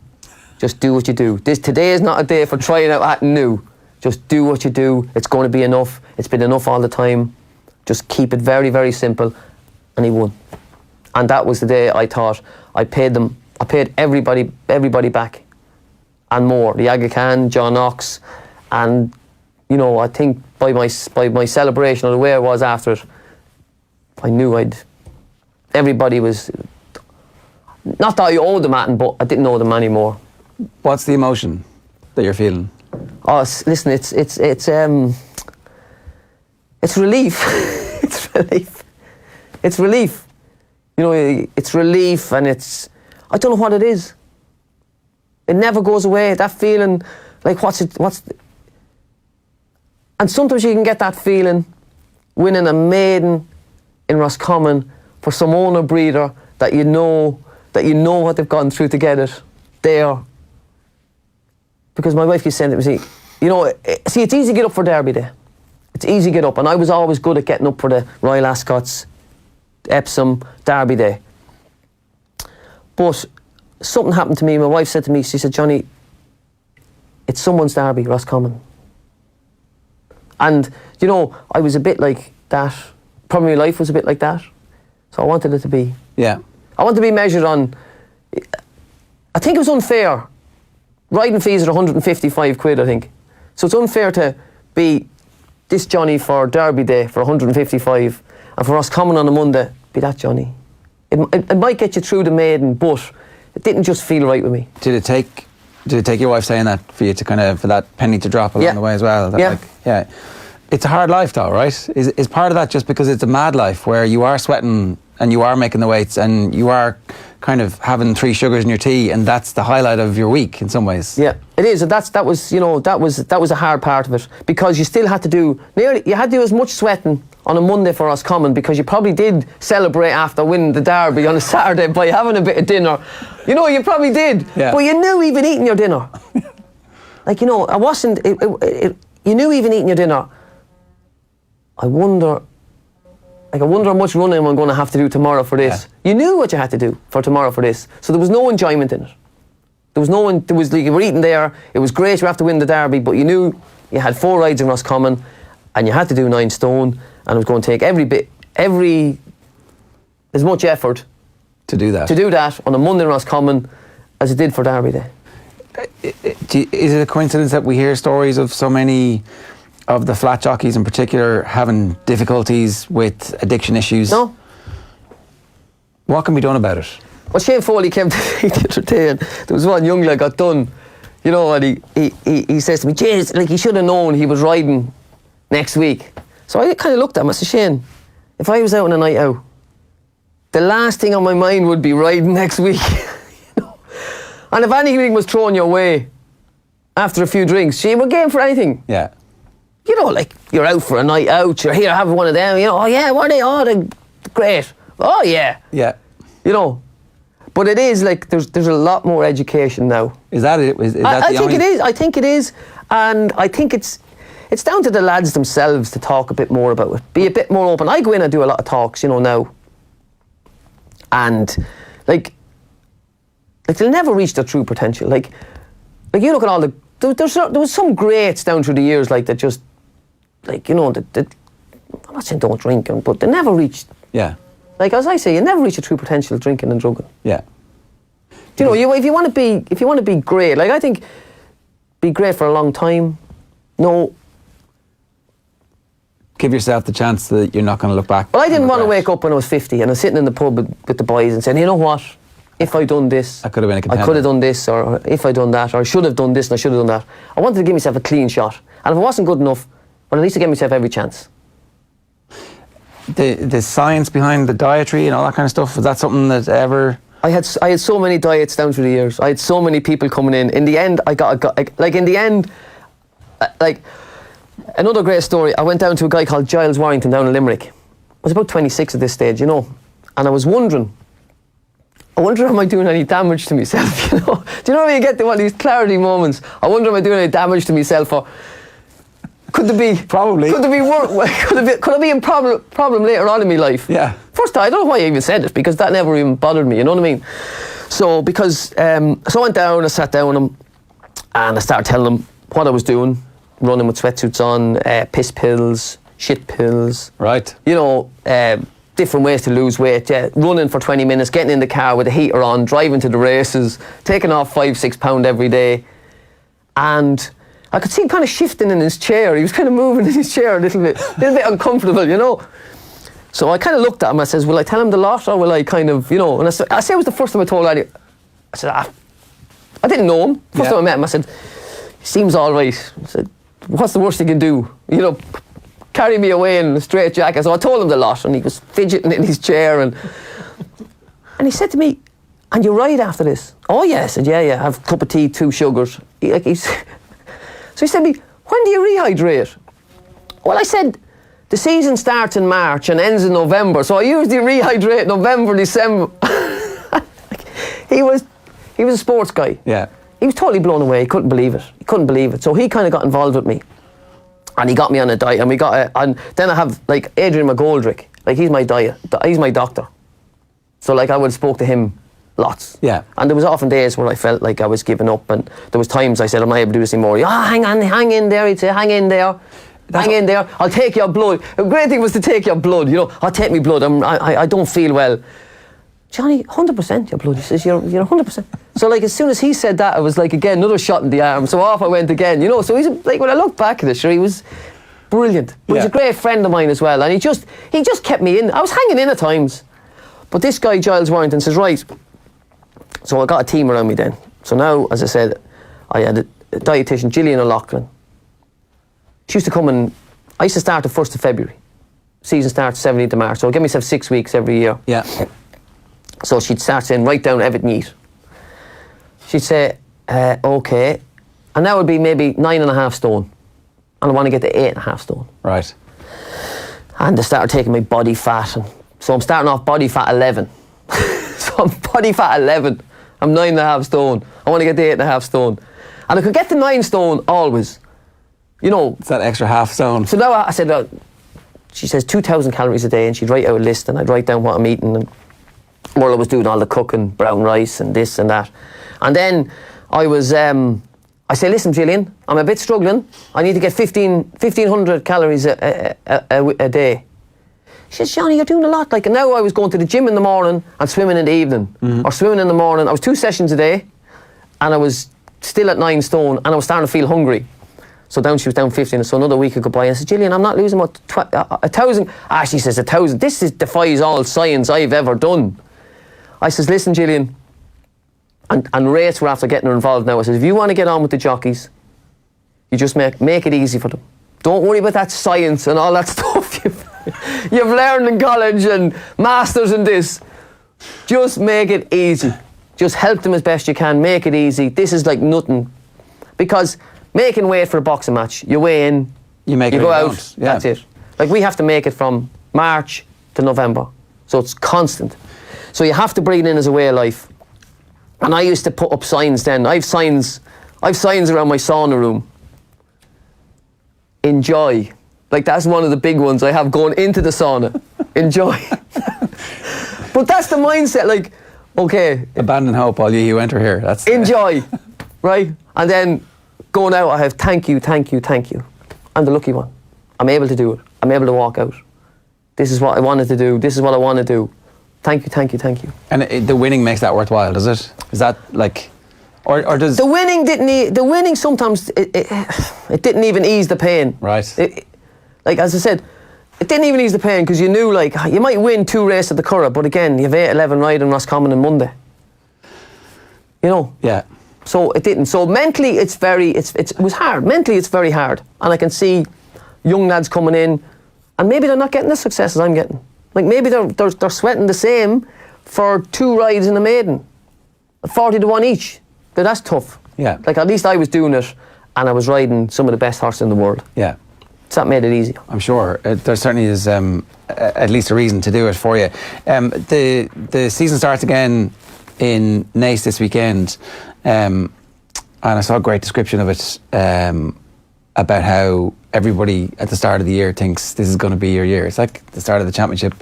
E: Just do what you do. Today is not a day for trying out something new. Just do what you do. It's going to be enough. It's been enough all the time. Just keep it very, very simple. And he won. And that was the day I thought I paid everybody back and more. The Aga Khan, John Oxx, and you know, I think by my celebration or the way I was after it, I knew everybody was, not that I owed them anything, but I didn't owe them anymore.
D: What's the emotion that you're feeling?
E: Oh, listen, it's relief. It's relief. It's relief. You know, it's relief, and I don't know what it is. It never goes away. That feeling, like and sometimes you can get that feeling winning a maiden in Roscommon for some owner breeder that you know what they've gone through to get it there. Because my wife keeps saying to me, you know, it's easy to get up for Derby Day. It's easy to get up, and I was always good at getting up for the Royal Ascots, Epsom Derby Day. But something happened to me. My wife said to me, she said, Johnny, it's someone's Derby, Roscommon. And, you know, I was a bit like that. Probably my life was a bit like that. So I wanted it to be.
D: Yeah.
E: I wanted to be measured on... I think it was unfair. Riding fees are 155 quid, I think. So it's unfair to be this Johnny for Derby Day for 155, and for Roscommon on a Monday, be that Johnny. It might get you through the maiden, but it didn't just feel right with me.
D: Did it take your wife saying that for you to for that penny to drop along the way as well? Yeah. It's a hard life though, right? Is part of that just because it's a mad life where you are sweating and you are making the weights and you are kind of having 3 sugars in your tea, and that's the highlight of your week in some ways.
E: Yeah, it is. And that was a hard part of it, because you still had to do as much sweating on a Monday for Roscommon, because you probably did celebrate after winning the Derby on a Saturday by having a bit of dinner. You know, you probably did.
D: Yeah.
E: But you knew even eating your dinner. Like, you know, you knew even eating your dinner. I wonder how much running I'm going to have to do tomorrow for this. Yeah. You knew what you had to do for tomorrow for this. So there was no enjoyment in it. There was like, you were eating there, it was great, you have to win the Derby, but you knew you had 4 rides in Roscommon and you had to do 9 stone, and it was going to take as much effort
D: to do that
E: on a Monday in Roscommon as it did for Derby Day.
D: Is it a coincidence that we hear stories of so many of the flat jockeys in particular having difficulties with addiction issues?
E: No.
D: What can be done about it?
E: Well, Shane Foley came to me the other day, and there was one young lad got done, you know, and he says to me, "Jeez, like, he should have known he was riding next week." So I kind of looked at him. I said, "Shane, if I was out on a night out the last thing on my mind would be riding next week. You know? And if anything was thrown your way after a few drinks, you were game for anything.
D: Yeah.
E: You know, like, you're out for a night out, you're here having one of them, you know, oh yeah, what are they? Oh, they're great. Oh yeah.
D: Yeah.
E: You know. But it is like, there's a lot more education now.
D: Is that it?
E: I think it is. I think it is. And I think it's down to the lads themselves to talk a bit more about it. Be a bit more open. I go in and do a lot of talks, you know, now. And, like they'll never reach their true potential. Like you look at all the... There was some greats down through the years, like, that just... Like, you know, I'm not saying don't drink, but they never reached...
D: Yeah.
E: Like, as I say, you never reach your true potential drinking and drugging.
D: Yeah.
E: Do you know, if you want to be great, like, I think, be great for a long time. No.
D: Give yourself the chance that you're not going to look back.
E: Well, I didn't want to wake up when I was 50 and I was sitting in the pub with the boys and saying, you know what, if I'd done this,
D: I could have been a contender.
E: I could have done this, or if I'd done that, or I should have done this and I should have done that. I wanted to give myself a clean shot. And if it wasn't good enough, well, at least I gave myself every chance.
D: The science behind the dietary and all that kind of stuff, is that something that ever...
E: I had so many diets down through the years. I had so many people coming in. In the end, another great story, I went down to a guy called Giles Warrington down in Limerick. I was about 26 at this stage, you know, and I was wondering, am I doing any damage to myself, you know? Do you know when you get to one of these clarity moments? I wonder, am I doing any damage to myself, or could there be...
D: Probably.
E: Could there be work? Could there be a problem later on in my life?
D: Yeah.
E: First, I don't know why I even said it, because that never even bothered me, you know what I mean? So, so I went down, I sat down with him, and I started telling him what I was doing, running with sweatsuits on, piss pills, shit pills.
D: Right.
E: You know, different ways to lose weight, running for 20 minutes, getting in the car with the heater on, driving to the races, taking off 5-6 pound every day. And I could see him kind of shifting in his chair. He was kind of moving in his chair a little bit uncomfortable, you know. So I kind of looked at him. I says, will I tell him the lot, or will I kind of, you know? And I said it was the first time I told Eddie. I said, I didn't know him. First time I met him, I said, he seems all right. I said, what's the worst he can do? You know, carry me away in a straight jacket. So I told him the lot, and he was fidgeting in his chair. And he said to me, and you're right after this? Oh, yeah. I said, yeah, have a cup of tea, 2 sugars. So he said to me, when do you rehydrate? Well, I said, the season starts in March and ends in November, so I usually rehydrate November, December. He was a sports guy.
D: Yeah.
E: He was totally blown away. He couldn't believe it. So he kind of got involved with me, and he got me on a diet. And then I have like Adrian McGoldrick. Like, he's my doctor. So like I would have spoke to him lots. Yeah. And there was often days where I felt like I was giving up, and there was times I said, I'm not able to do this anymore. Hang in there. He'd say, hang in there. Hang in there. I'll take your blood. The great thing was to take your blood. You know, I'll take me blood. I don't feel well. Johnny, 100% your blood. He says, you're 100%. So like, as soon as he said that, it was like, again, another shot in the arm. So off I went again, you know. So he's like, when I look back at it, sure, he was brilliant. But he's a great friend of mine as well. And he just kept me in. I was hanging in at times. But this guy, Giles Warrington, says, right. So I got a team around me then. So now, as I said, I had a dietitian, Gillian O'Loughlin. She used to come and... I used to start the 1st of February. Season starts 17th of March. So I'll give myself 6 weeks every year. Yeah. So she'd start saying, write down everything you eat. She'd say, okay. And that would be maybe 9.5 stone. And I want to get to 8.5 stone. Right. And they started taking my body fat. So I'm starting off body fat 11. So I'm body fat 11. I'm 9.5 stone. I want to get to 8.5 stone. And I could get to 9 stone always. You know. It's that extra half stone. So now I said, she says 2,000 calories a day, and she'd write out a list, and I'd write down what I'm eating. And while I was doing all the cooking, brown rice and this and that. And then I say, listen, Gillian, I'm a bit struggling. I need to get 1,500 calories a day. She says, Johnny, you're doing a lot. Like, now I was going to the gym in the morning and swimming in the evening. Or swimming in the morning. I was 2 sessions a day, and I was still at 9 stone, and I was starting to feel hungry. So she was down 15, so another week would go by. I said, Gillian, I'm not losing 1,000. She says, 1,000. This defies all science I've ever done. I says, listen, Gillian, and race were after getting her involved now. I says, if you want to get on with the jockeys, you just make it easy for them. Don't worry about that science and all that stuff you've learned in college and masters in this. Just make it easy. Just help them as best you can. Make it easy. This is like nothing. Because making weight for a boxing match, you weigh in,
D: You make it
E: go
D: or you
E: out,
D: don't. Yeah.
E: that's it. Like we have to make it from March to November. So it's constant. So you have to bring it in as a way of life. And I used to put up signs then. I've signs around my sauna room. Enjoy. Like that's one of the big ones I have going into the sauna. Enjoy. But that's the mindset, like, okay.
D: Abandon hope, all you enter here. That's
E: Enjoy, right? And then going out, I have thank you, thank you, thank you. I'm the lucky one. I'm able to do it. I'm able to walk out. This is what I wanted to do. This is what I want to do. Thank you, thank you, thank you.
D: And the winning makes that worthwhile, does it? Is that like, or does
E: The winning sometimes it didn't even ease the pain.
D: right?
E: Like as I said, it didn't even ease the pain because you knew like you might win 2 races at the Curragh, but again you have 8-11 riding Roscommon on Monday. You know.
D: Yeah.
E: So it didn't. So mentally, it was hard. Mentally, it's very hard, and I can see young lads coming in, and maybe they're not getting the success as I'm getting. Like maybe they're sweating the same for 2 rides in the maiden, 40-1 each. But that's tough.
D: Yeah.
E: Like at least I was doing it, and I was riding some of the best horses in the world.
D: Yeah.
E: So that made it easy.
D: I'm sure there certainly is at least a reason to do it for you. The season starts again in Naas this weekend, and I saw a great description of it about how everybody at the start of the year thinks this is going to be your year. It's like the start of the championship.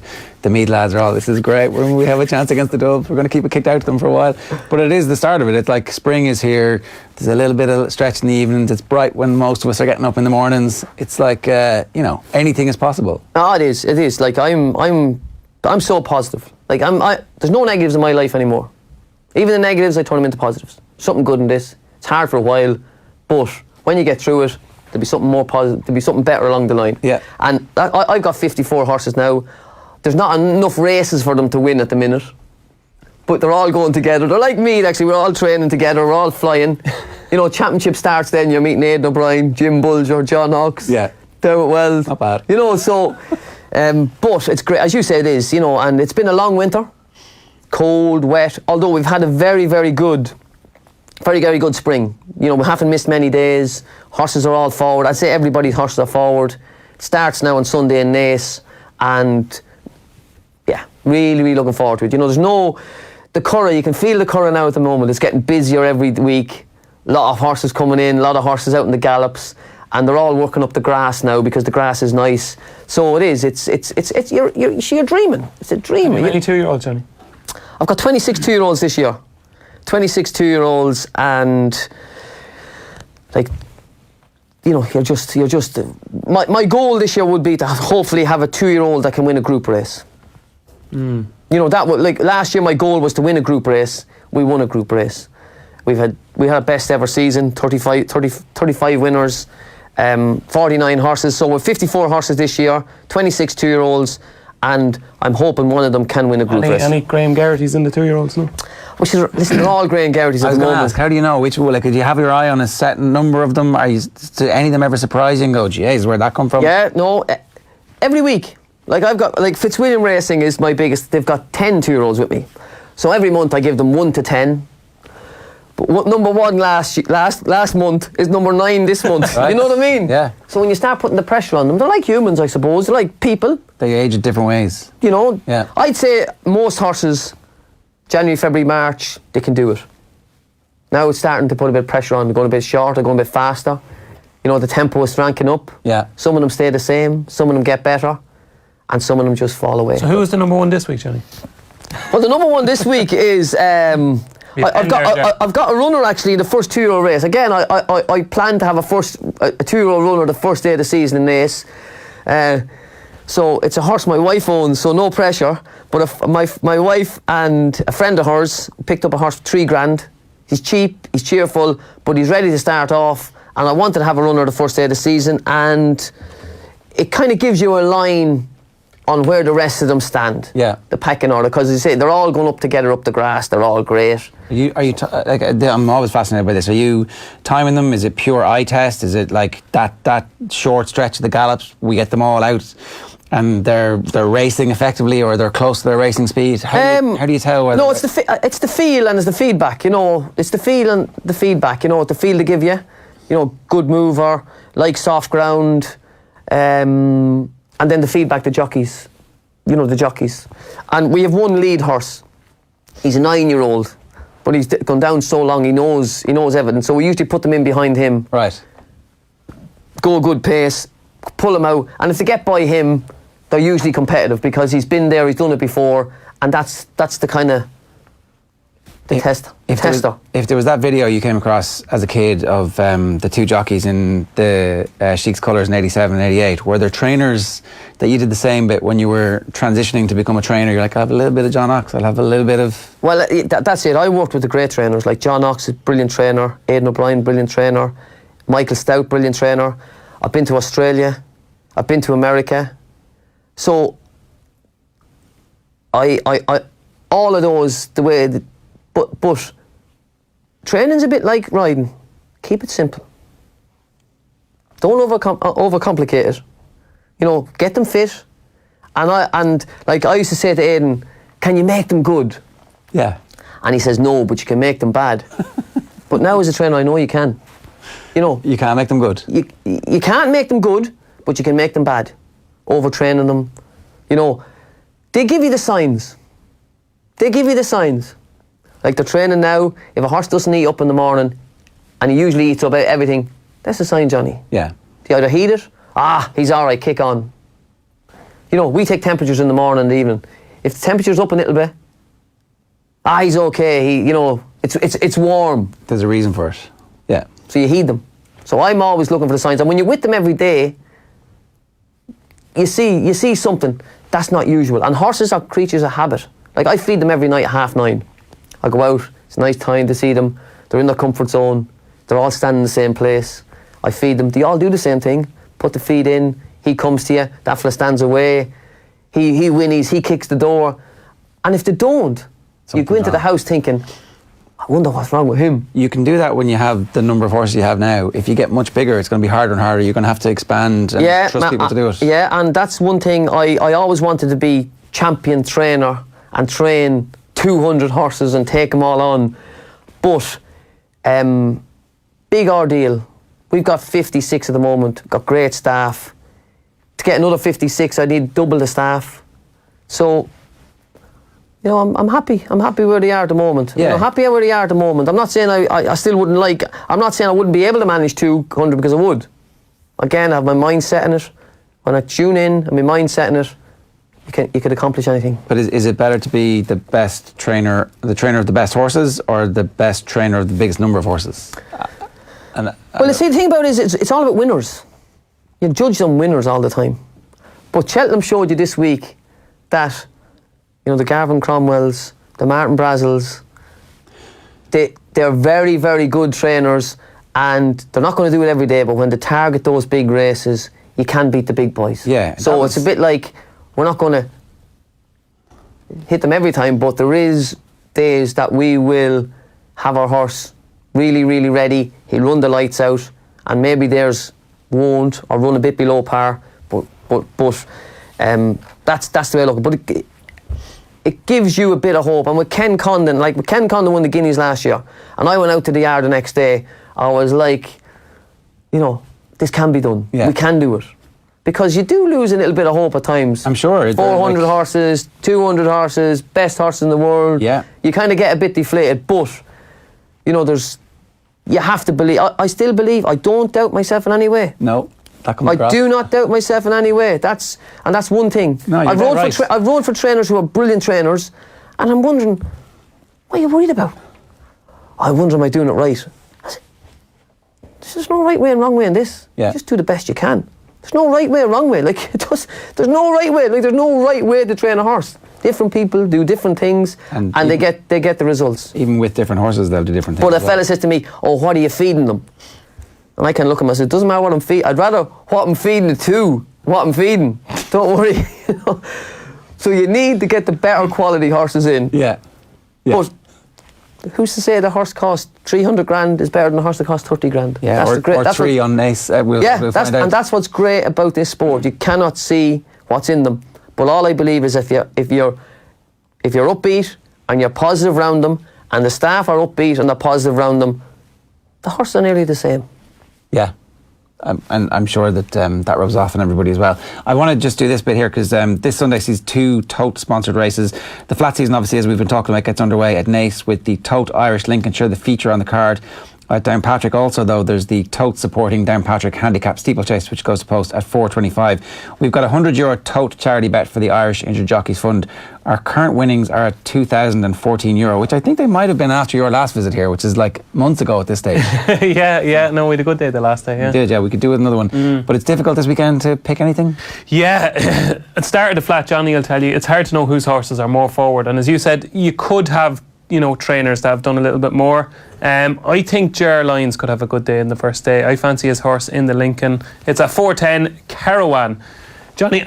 D: The Meath lads are all, this is great. We have a chance against the Dubs. We're going to keep it kicked out to them for a while. But it is the start of it. It's like spring is here. There's a little bit of stretch in the evenings. It's bright when most of us are getting up in the mornings. It's like, anything is possible.
E: Oh, it is. It is. Like I'm so positive. Like there's no negatives in my life anymore. Even the negatives, I turn them into positives. Something good in this. It's hard for a while, but when you get through it, there'll be something more positive. There'll be something better along the line.
D: Yeah.
E: And I've got 54 horses now. There's not enough races for them to win at the minute, but they're all going together. They're like me, actually. We're all training together. We're all flying. Championship starts then. You're meeting Aidan O'Brien, Jim Bulger, John Oxx.
D: Yeah.
E: Down at Wells.
D: Not bad.
E: So, but it's great. As you say, it is, and it's been a long winter. Cold, wet, although we've had a very, very good spring. We haven't missed many days. Horses are all forward. I'd say everybody's horses are forward. It starts now on Sunday in Naas, and yeah, really, really looking forward to it. The Curragh, you can feel the Curragh now at the moment. It's getting busier every week. A lot of horses coming in, a lot of horses out in the gallops, and they're all working up the grass now because the grass is nice. So it is. You're dreaming. It's a dream.
F: How many 2-year-olds, Johnny?
E: I've got 26 2-year-olds this year. 26 2-year-olds, and you're just. My goal this year would be to hopefully have a 2-year-old that can win a group race. That would, like last year, my goal was to win a group race. We won a group race. We had our best ever season. 35 winners, 49 horses. So we're 54 horses this year. 26 2-year-olds. And I'm hoping one of them can win a group race.
F: Any Graham Garrity's in the 2-year-olds, no?
E: Listen, they're all Graham Garrity's at the moment.
D: Ask, how do you know which one? Like, do you have your eye on a set number of them? Do any of them ever surprise you and go, geez, where'd that come from?
E: Yeah, no. Every week. Like, I've got, Fitzwilliam Racing is my biggest. They've got 10 2-year-olds with me. So every month I give them 1 to 10. But number 1 last month is number 9 this month.
D: Right.
E: You know what I mean?
D: Yeah.
E: So when you start putting the pressure on them, they're like humans, I suppose. They're like people.
D: They age in different ways.
E: Yeah. I'd say most horses, January, February, March, they can do it. Now it's starting to put a bit of pressure on. They're going a bit shorter, going a bit faster. The tempo is ranking up.
D: Yeah.
E: Some of them stay the same. Some of them get better. And some of them just fall away.
F: So who was the number 1 this week, Johnny?
E: Well, the number 1 this week is... I've got a runner actually in the first 2-year-old race. Again, I plan to have a 2-year-old runner the first day of the season in Naas. So it's a horse my wife owns, so no pressure. But if my wife and a friend of hers picked up a horse for $3,000. He's cheap, he's cheerful, but he's ready to start off. And I wanted to have a runner the first day of the season, and it kind of gives you a line on where the rest of them stand.
D: Yeah.
E: The pecking order, because as you say, they're all going up together up the grass. They're all great.
D: I'm always fascinated by this. Are you timing them? Is it pure eye test? Is it like that short stretch of the gallops? We get them all out, and they're racing effectively, or they're close to their racing speed. How do you tell whether?
E: No, it's the feel and it's the feedback. You know, it's the feel and the feedback. You know, the feel they give you. You know, good mover, like soft ground, and then the feedback, the jockeys. You know, the jockeys. And we have one lead horse. He's a 9-year-old, but he's gone down so long. He knows everything. So we usually put them in behind him.
D: Right.
E: Go a good pace, pull him out, and if they get by him, they're usually competitive because he's been there, he's done it before, and that's the kind of the tester.
D: If there was that video you came across as a kid of the two jockeys in the Sheik's colours in 87 and 88, were there trainers that you did the same bit when you were transitioning to become a trainer? You're like, I'll have a little bit of John Oxx, I'll have a little bit of...
E: Well, that's it. I worked with the great trainers, like John Oxx, a brilliant trainer, Aidan Moran, brilliant trainer, Michael Stout, brilliant trainer. I've been to Australia, I've been to America. So, I all of those, the way... But training's a bit like riding. Keep it simple. Don't overcomplicate it. You know, get them fit. And like I used to say to Aidan, can you make them good?
D: Yeah.
E: And he says, no, but you can make them bad. But now as a trainer, I know you can. You know.
D: You can't make them good.
E: You can't make them good, but you can make them bad. Overtraining them. You know, they give you the signs. They give you the signs. Like they're training now, if a horse doesn't eat up in the morning, and he usually eats about everything, that's a sign, Johnny.
D: Yeah.
E: Do you either heed it? He's all right, kick on. You know, we take temperatures in the morning and the evening. If the temperature's up a little bit, he's okay, it's warm.
D: There's a reason for it. Yeah.
E: So you heed them. So I'm always looking for the signs. And when you're with them every day, you see something that's not usual. And horses are creatures of habit. Like I feed them every night at 9:30. I go out, it's a nice time to see them. They're in their comfort zone. They're all standing in the same place. I feed them. They all do the same thing. Put the feed in, he comes to you, that fella stands away, he whinnies, he kicks the door. And if they don't, you go into the house thinking, I wonder what's wrong with him.
D: You can do that when you have the number of horses you have now. If you get much bigger, it's going to be harder and harder. You're going to have to expand and trust people to do it.
E: Yeah, and that's one thing. I always wanted to be champion trainer and train 200 horses and take them all on. But big ordeal. We've got 56 at the moment, got great staff. To get another 56, I need double the staff. So, you know, I'm happy. I'm happy where they are at the moment.
D: Yeah.
E: I'm happy where they are at the moment. I'm not saying I still wouldn't like... I'm not saying I wouldn't be able to manage 200 because I would. Again, I have my mind set in it. When I tune in and my mind set in it, you could accomplish anything.
D: But is it better to be the best trainer, the trainer of the best horses, or the best trainer of the biggest number of horses?
E: Well, the thing about it is, it's all about winners. You judge them winners all the time. But Cheltenham showed you this week that, you know, the Garvin Cromwells, the Martin Brazils, they're very, very good trainers, and they're not going to do it every day, but when they target those big races, you can beat the big boys.
D: Yeah.
E: So it's a bit like, we're not going to hit them every time, but there is days that we will have our horse really, really ready. He'll run the lights out, and maybe theirs won't, or run a bit below par. But that's the way I look at it. But it gives you a bit of hope. And with Ken Condon, Ken Condon won the Guineas last year, and I went out to the yard the next day. I was like, you know, this can be done.
D: Yeah.
E: We can do it. Because you do lose a little bit of hope at times.
D: I'm sure.
E: 400 horses, 200 horses, best horse in the world.
D: Yeah.
E: You kind of get a bit deflated, but, you know, you have to believe. I still believe. I don't doubt myself in any way.
D: No, that comes
E: I
D: across.
E: do not doubt myself in any way. That's one thing.
D: No, you're right.
E: I've rode for trainers who are brilliant trainers, and I'm wondering, what are you worried about? I wonder, am I doing it right? There's no right way and wrong way in this.
D: Yeah.
E: Just do the best you can. There's no right way or wrong way. There's no right way. There's no right way to train a horse. Different people do different things, and they get the results.
D: Even with different horses, they'll do different things.
E: But a fella says to me, "Oh, what are you feeding them?" And I can look at him and say, "It doesn't matter what I'm feeding. I'd rather what I'm feeding it to what I'm feeding. Don't worry. You know? So you need to get the better quality horses in.
D: Yeah.
E: But who's to say the horse cost 300 grand is better than a horse that costs 30 grand?
D: Yeah, or three on Nace. We'll find out.
E: And that's what's great about this sport. You cannot see what's in them. But all I believe is if you're upbeat and you're positive around them, and the staff are upbeat and they're positive around them, the horses are nearly the same.
D: Yeah. And I'm sure that that rubs off on everybody as well. I want to just do this bit here because this Sunday sees 2 Tote sponsored races. The flat season, obviously, as we've been talking about, gets underway at Nace with the Tote Irish Lincolnshire, the feature on the card. At Downpatrick also, though, there's the Tote supporting Downpatrick handicap steeplechase, which goes to post at €4.25. We've got a €100 Tote charity bet for the Irish Injured Jockeys Fund. Our current winnings are at €2,014, which I think they might have been after your last visit here, which is like months ago at this stage.
F: No, we had a good day the last day,
D: We did, yeah, we could do with another one. But it's difficult this weekend to pick anything?
F: Yeah, it started the flat, Johnny will tell you. It's hard to know whose horses are more forward, and as you said, you could have trainers that have done a little bit more. I think Ger Lyons could have a good day in the first day. I fancy his horse in the Lincoln. It's at 4:10, Carawan. Johnny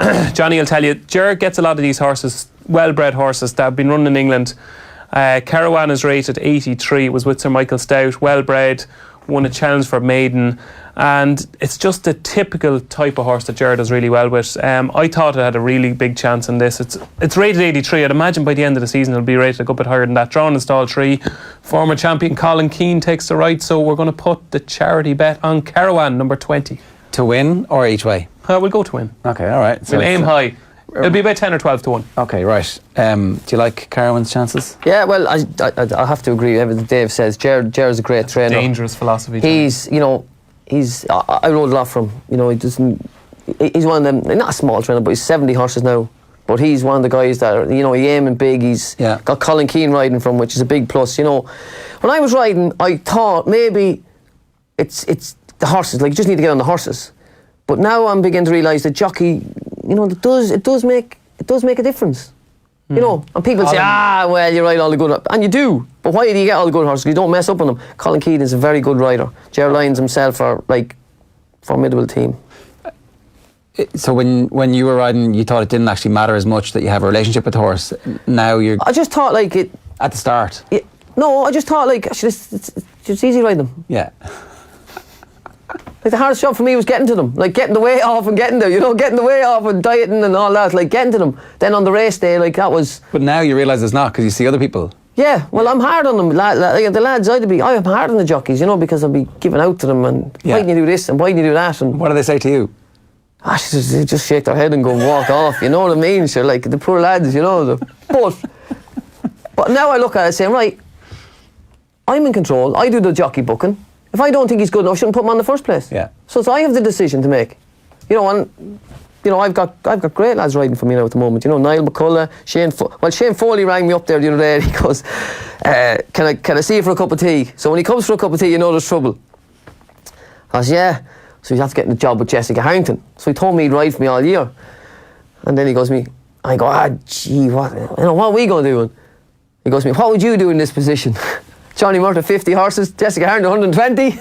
F: will tell you, Ger gets a lot of these horses, well-bred horses that have been run in England. Carawan is rated 83, was with Sir Michael Stout, well-bred, won a challenge for maiden, and it's just a typical type of horse that Ger does really well with. I thought it had a really big chance in this. It's rated 83. I'd imagine by the end of the season it'll be rated a good bit higher than that. Drawn in stall 3, former champion Colin Keane takes the right, so we're going to put the charity bet on Carawan, number 20.
D: To win or each way?
F: We'll go to win.
D: Okay, all right.
F: So we'll aim high. It'll be about 10 or 12 to 1.
D: Okay, right. Do you like Carawan's chances?
E: Yeah, well, I have to agree with everything Dave says. Ger's a great trainer.
F: Dangerous philosophy.
E: He's, I rode a lot from him. He's one of them, not a small trainer, but he's 70 horses now. But he's one of the guys that, he aiming big. He's got Colin Keane riding from, which is a big plus. When I was riding, I thought maybe it's the horses. Like, you just need to get on the horses. But now I'm beginning to realise that jockey, it does make a difference. And people say, well, you ride all the good, and you do. But why do you get all the good horses? You don't mess up on them. Colin Keane is a very good rider. Ger Lyons himself are like formidable team.
D: So when you were riding, you thought it didn't actually matter as much that you have a relationship with the horse. Now
E: I just thought like it
D: at the start.
E: Yeah, no, I just thought like it's easy riding them.
D: Yeah.
E: Like the hardest job for me was getting to them, like getting the weight off and getting there, getting the weight off and dieting and all that, like getting to them. Then on the race day, like that was.
D: But now you realise it's not because you see other people.
E: Yeah, well, I'm hard on them. Like the lads, I'm hard on the jockeys, because I'll be giving out to them and why didn't you do this and why didn't you do that? And
D: what do they say to you?
E: They just shake their head and go and walk off. You know what I mean? Sure, like the poor lads, But now I look at it saying, right, I'm in control. I do the jockey booking. If I don't think he's good enough, I shouldn't put him on in the first place.
D: Yeah.
E: So I have the decision to make. I've got great lads riding for me now at the moment. Niall McCullough, Shane Foley rang me up there the other day and he goes, can I see you for a cup of tea? So when he comes for a cup of tea, there's trouble. I was, yeah. So he's have to get in the job with Jessica Harrington. So he told me he'd ride for me all year. And then he goes to me, I go, what are we going to do? He goes to me, what would you do in this position? Johnny Murtagh, 50 horses, Jessica Harrington, 120.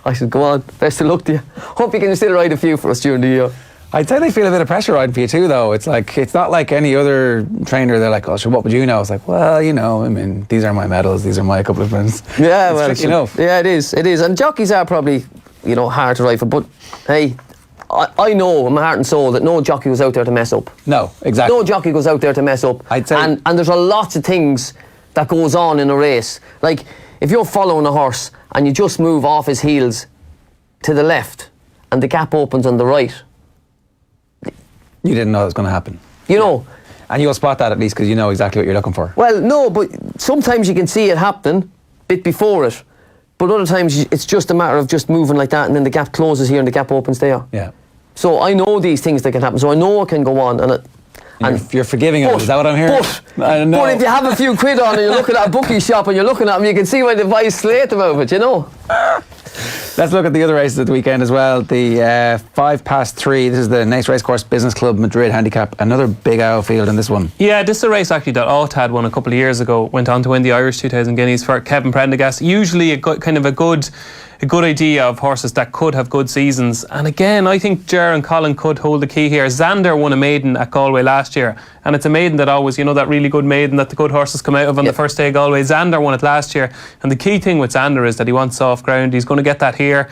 E: I said, go on, best of luck to you. Hope you can still ride a few for us during the year.
D: I'd say they feel a bit of pressure riding for you too, though. It's not like any other trainer. They're like, oh, so what would you know? It's like, well, these are my medals, these are my accomplishments.
E: Yeah,
D: it's tricky enough.
E: Yeah, it is. And jockeys are probably, hard to ride for, but hey, I know in my heart and soul that no jockey goes out there to mess up.
D: No, exactly.
E: No jockey goes out there to mess up.
D: I'd say,
E: and there's a lot of things that goes on in a race. Like, if you're following a horse and you just move off his heels to the left and the gap opens on the right.
D: You didn't know it was going to happen.
E: And
D: you'll spot that at least because you know exactly what you're looking for.
E: Well, no, but sometimes you can see it happening a bit before it. But other times it's just a matter of just moving like that and then the gap closes here and the gap opens there.
D: Yeah.
E: So I know these things that can happen. So I know it can go on. And
D: you're forgiving it, is that what I'm hearing?
E: But if you have a few quid on and you're looking at a bookie shop and you're looking at them, you can see why the boys slate about it,
D: Let's look at the other races at the weekend as well. The 3:05. This is the Nace Racecourse Business Club Madrid Handicap. Another big owl field in this one.
F: Yeah, this is a race actually that Ottad won a couple of years ago. Went on to win the Irish 2000 Guineas for Kevin Prendergast. Usually a good idea of horses that could have good seasons. And again, I think Ger and Colin could hold the key here. Xander won a maiden at Galway last year, and it's a maiden that always, that really good maiden that the good horses come out of on the first day of Galway. Xander won it last year, and the key thing with Xander is that he wants soft ground. He's going to get that here.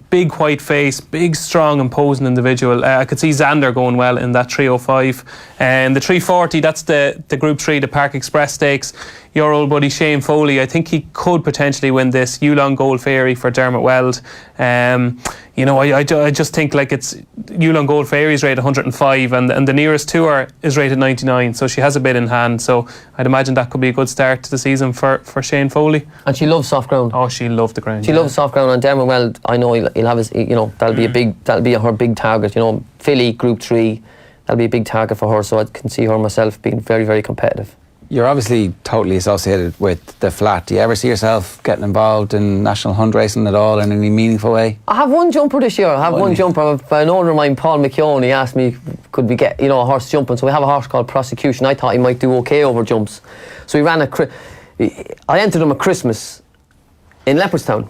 F: Big white face, big, strong, imposing individual. I could see Xander going well in that 3:05. And the 3:40, that's the Group 3, the Park Express Stakes. Your old buddy Shane Foley, I think he could potentially win this. Yulon Gold Fairy for Dermot Weld. I just think it's Yulon Gold Fairy's rated 105 and the nearest to her is rated 99, so she has a bit in hand. So I'd imagine that could be a good start to the season for Shane Foley.
E: And she loves soft ground.
F: Oh, she loved the ground.
E: She loves soft ground, and Dermot Weld, I know he'll have his, that'll be her big target. Philly Group 3, that'll be a big target for her. So I can see her myself being very, very competitive.
D: You're obviously totally associated with the flat. Do you ever see yourself getting involved in national hunt racing at all in any meaningful way?
E: I have one jumper this year. An owner of mine, Paul McKeown, he asked me, could we get a horse jumping? So we have a horse called Prosecution. I thought he might do okay over jumps. So we ran I entered him at Christmas in Leopardstown.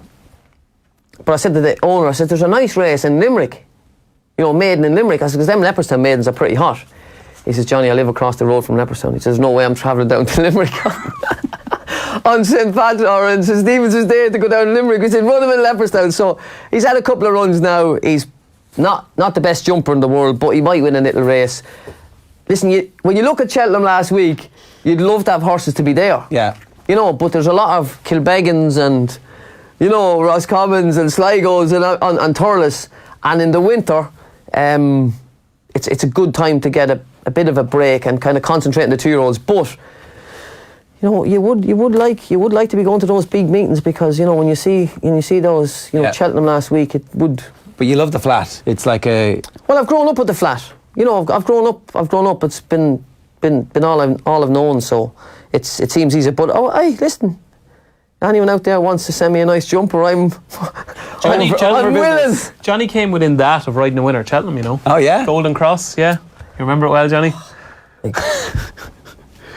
E: But I said to the owner, there's a nice race in Limerick. Maiden in Limerick. I said, because them Leopardstown maidens are pretty hot. He says, Johnny, I live across the road from Leopardstown. He says, no way I'm travelling down to Limerick on St. Patrick or on St. Stephen's was there to go down to Limerick. We said, run him in Leopardstown. So he's had a couple of runs now. He's not the best jumper in the world, but he might win a little race. Listen, when you look at Cheltenham last week, you'd love to have horses to be there.
D: Yeah.
E: But there's a lot of Kilbeggans and, Roscommons and Sligos and Thurles. And in the winter, it's a good time to get a bit of a break and kind of concentrate on the 2-year-olds. But you would like to be going to those big meetings, because when you see those Cheltenham last week, it would.
D: But you love the flat. It's like a.
E: Well, I've grown up with the flat. I've grown up. It's been all I've known. So it seems easy. But listen. Anyone out there wants to send me a nice jumper, I'm willing.
F: Johnny came within that of riding a winner at Cheltenham,
D: Oh, yeah?
F: Golden Cross, yeah. You remember it well, Johnny?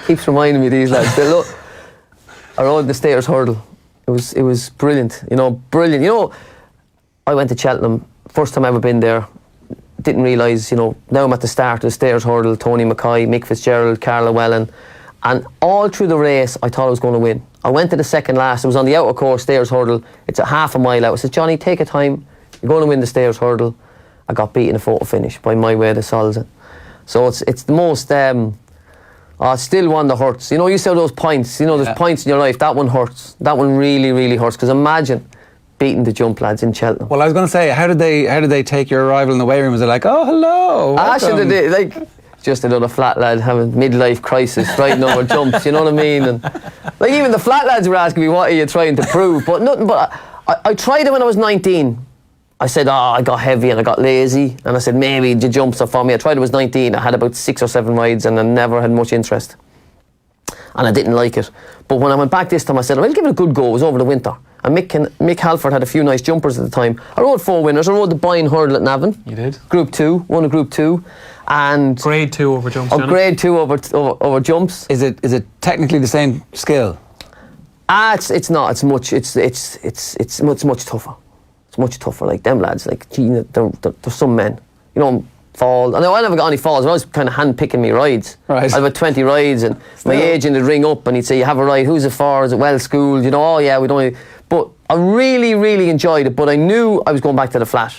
E: Keeps reminding me of these lads. They look, I rode the stairs hurdle. It was brilliant, brilliant. I went to Cheltenham, first time I ever been there. Didn't realise, now I'm at the start of the stairs hurdle, Tony Mackay, Mick Fitzgerald, Carla Wellen. And all through the race, I thought I was going to win. I went to the second last. It was on the outer course stairs hurdle. It's a half a mile out. I said, Johnny, take your time. You're going to win the stairs hurdle. I got beaten a photo finish by my way to Solzen. So it's the most. Still one that hurts. You still have those points. There's points in your life. That one hurts. That one really, really hurts. Because imagine beating the jump lads in Cheltenham.
D: Well, I was going to say, how did they take your arrival in the weigh room? Was it like, oh, hello?
E: Actually, just another flat lad having midlife crisis, riding over jumps, you know what I mean? And even the flat lads were asking me, what are you trying to prove? But nothing. But I tried it when I was 19. I said, I got heavy and I got lazy, and I said, maybe the jumps are for me. I tried it when I was 19. I had about 6 or 7 rides, and I never had much interest, and I didn't like it. But when I went back this time, I said, I'll give it a good go. It was over the winter. And Mick Halford had a few nice jumpers at the time. I rode 4 winners. I rode the Boyne Hurdle at Navan.
F: You did?
E: Group 2, won a Group 2. And
F: Grade 2 over jumps.
E: Grade 2 over jumps.
D: Is it technically the same skill?
E: It's not. It's much tougher. It's much tougher. Like them lads, there's some men. Fall. And I never got any falls. I was kind of hand picking me rides. Right. I had about 20 rides, and my agent would ring up and he'd say, "You have a ride. Who's it for? Is it well schooled? Oh yeah, we don't." But I really, really enjoyed it. But I knew I was going back to the flat,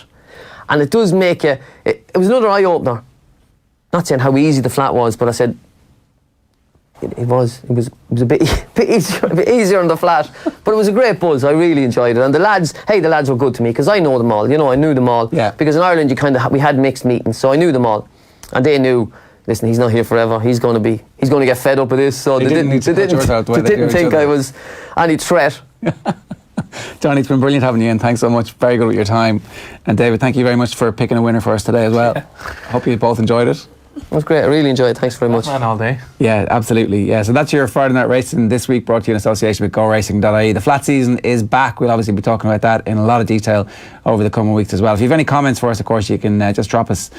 E: and it does make you. It was another eye opener. Not saying how easy the flat was, but I said it was a bit easier on the flat, but it was a great buzz. I really enjoyed it, and the lads were good to me, because I know them all. I knew them all. Yeah. Because in Ireland we had mixed meetings, so I knew them all, and they knew. Listen, he's not here forever. He's going to get fed up with this. So they didn't think I was any threat.
D: Johnny, it's been brilliant having you in. Thanks so much. Very good with your time. And David, thank you very much for picking a winner for us today as well. Yeah. Hope you both enjoyed it.
E: It was great. I really enjoyed it. Thanks very much.
F: Man all day.
D: Yeah, absolutely. Yeah, so that's your Friday Night Racing this week, brought to you in association with GoRacing.ie. The flat season is back. We'll obviously be talking about that in a lot of detail over the coming weeks as well. If you have any comments for us, of course, you can just drop us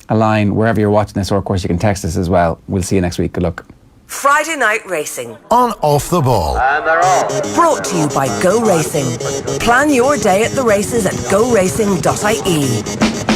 D: a line wherever you're watching this, or of course you can text us as well. We'll see you next week. Good luck.
A: Friday Night Racing.
B: On Off the Ball.
C: And they're off.
A: Brought to you by Go Racing. Plan your day at the races at goracing.ie.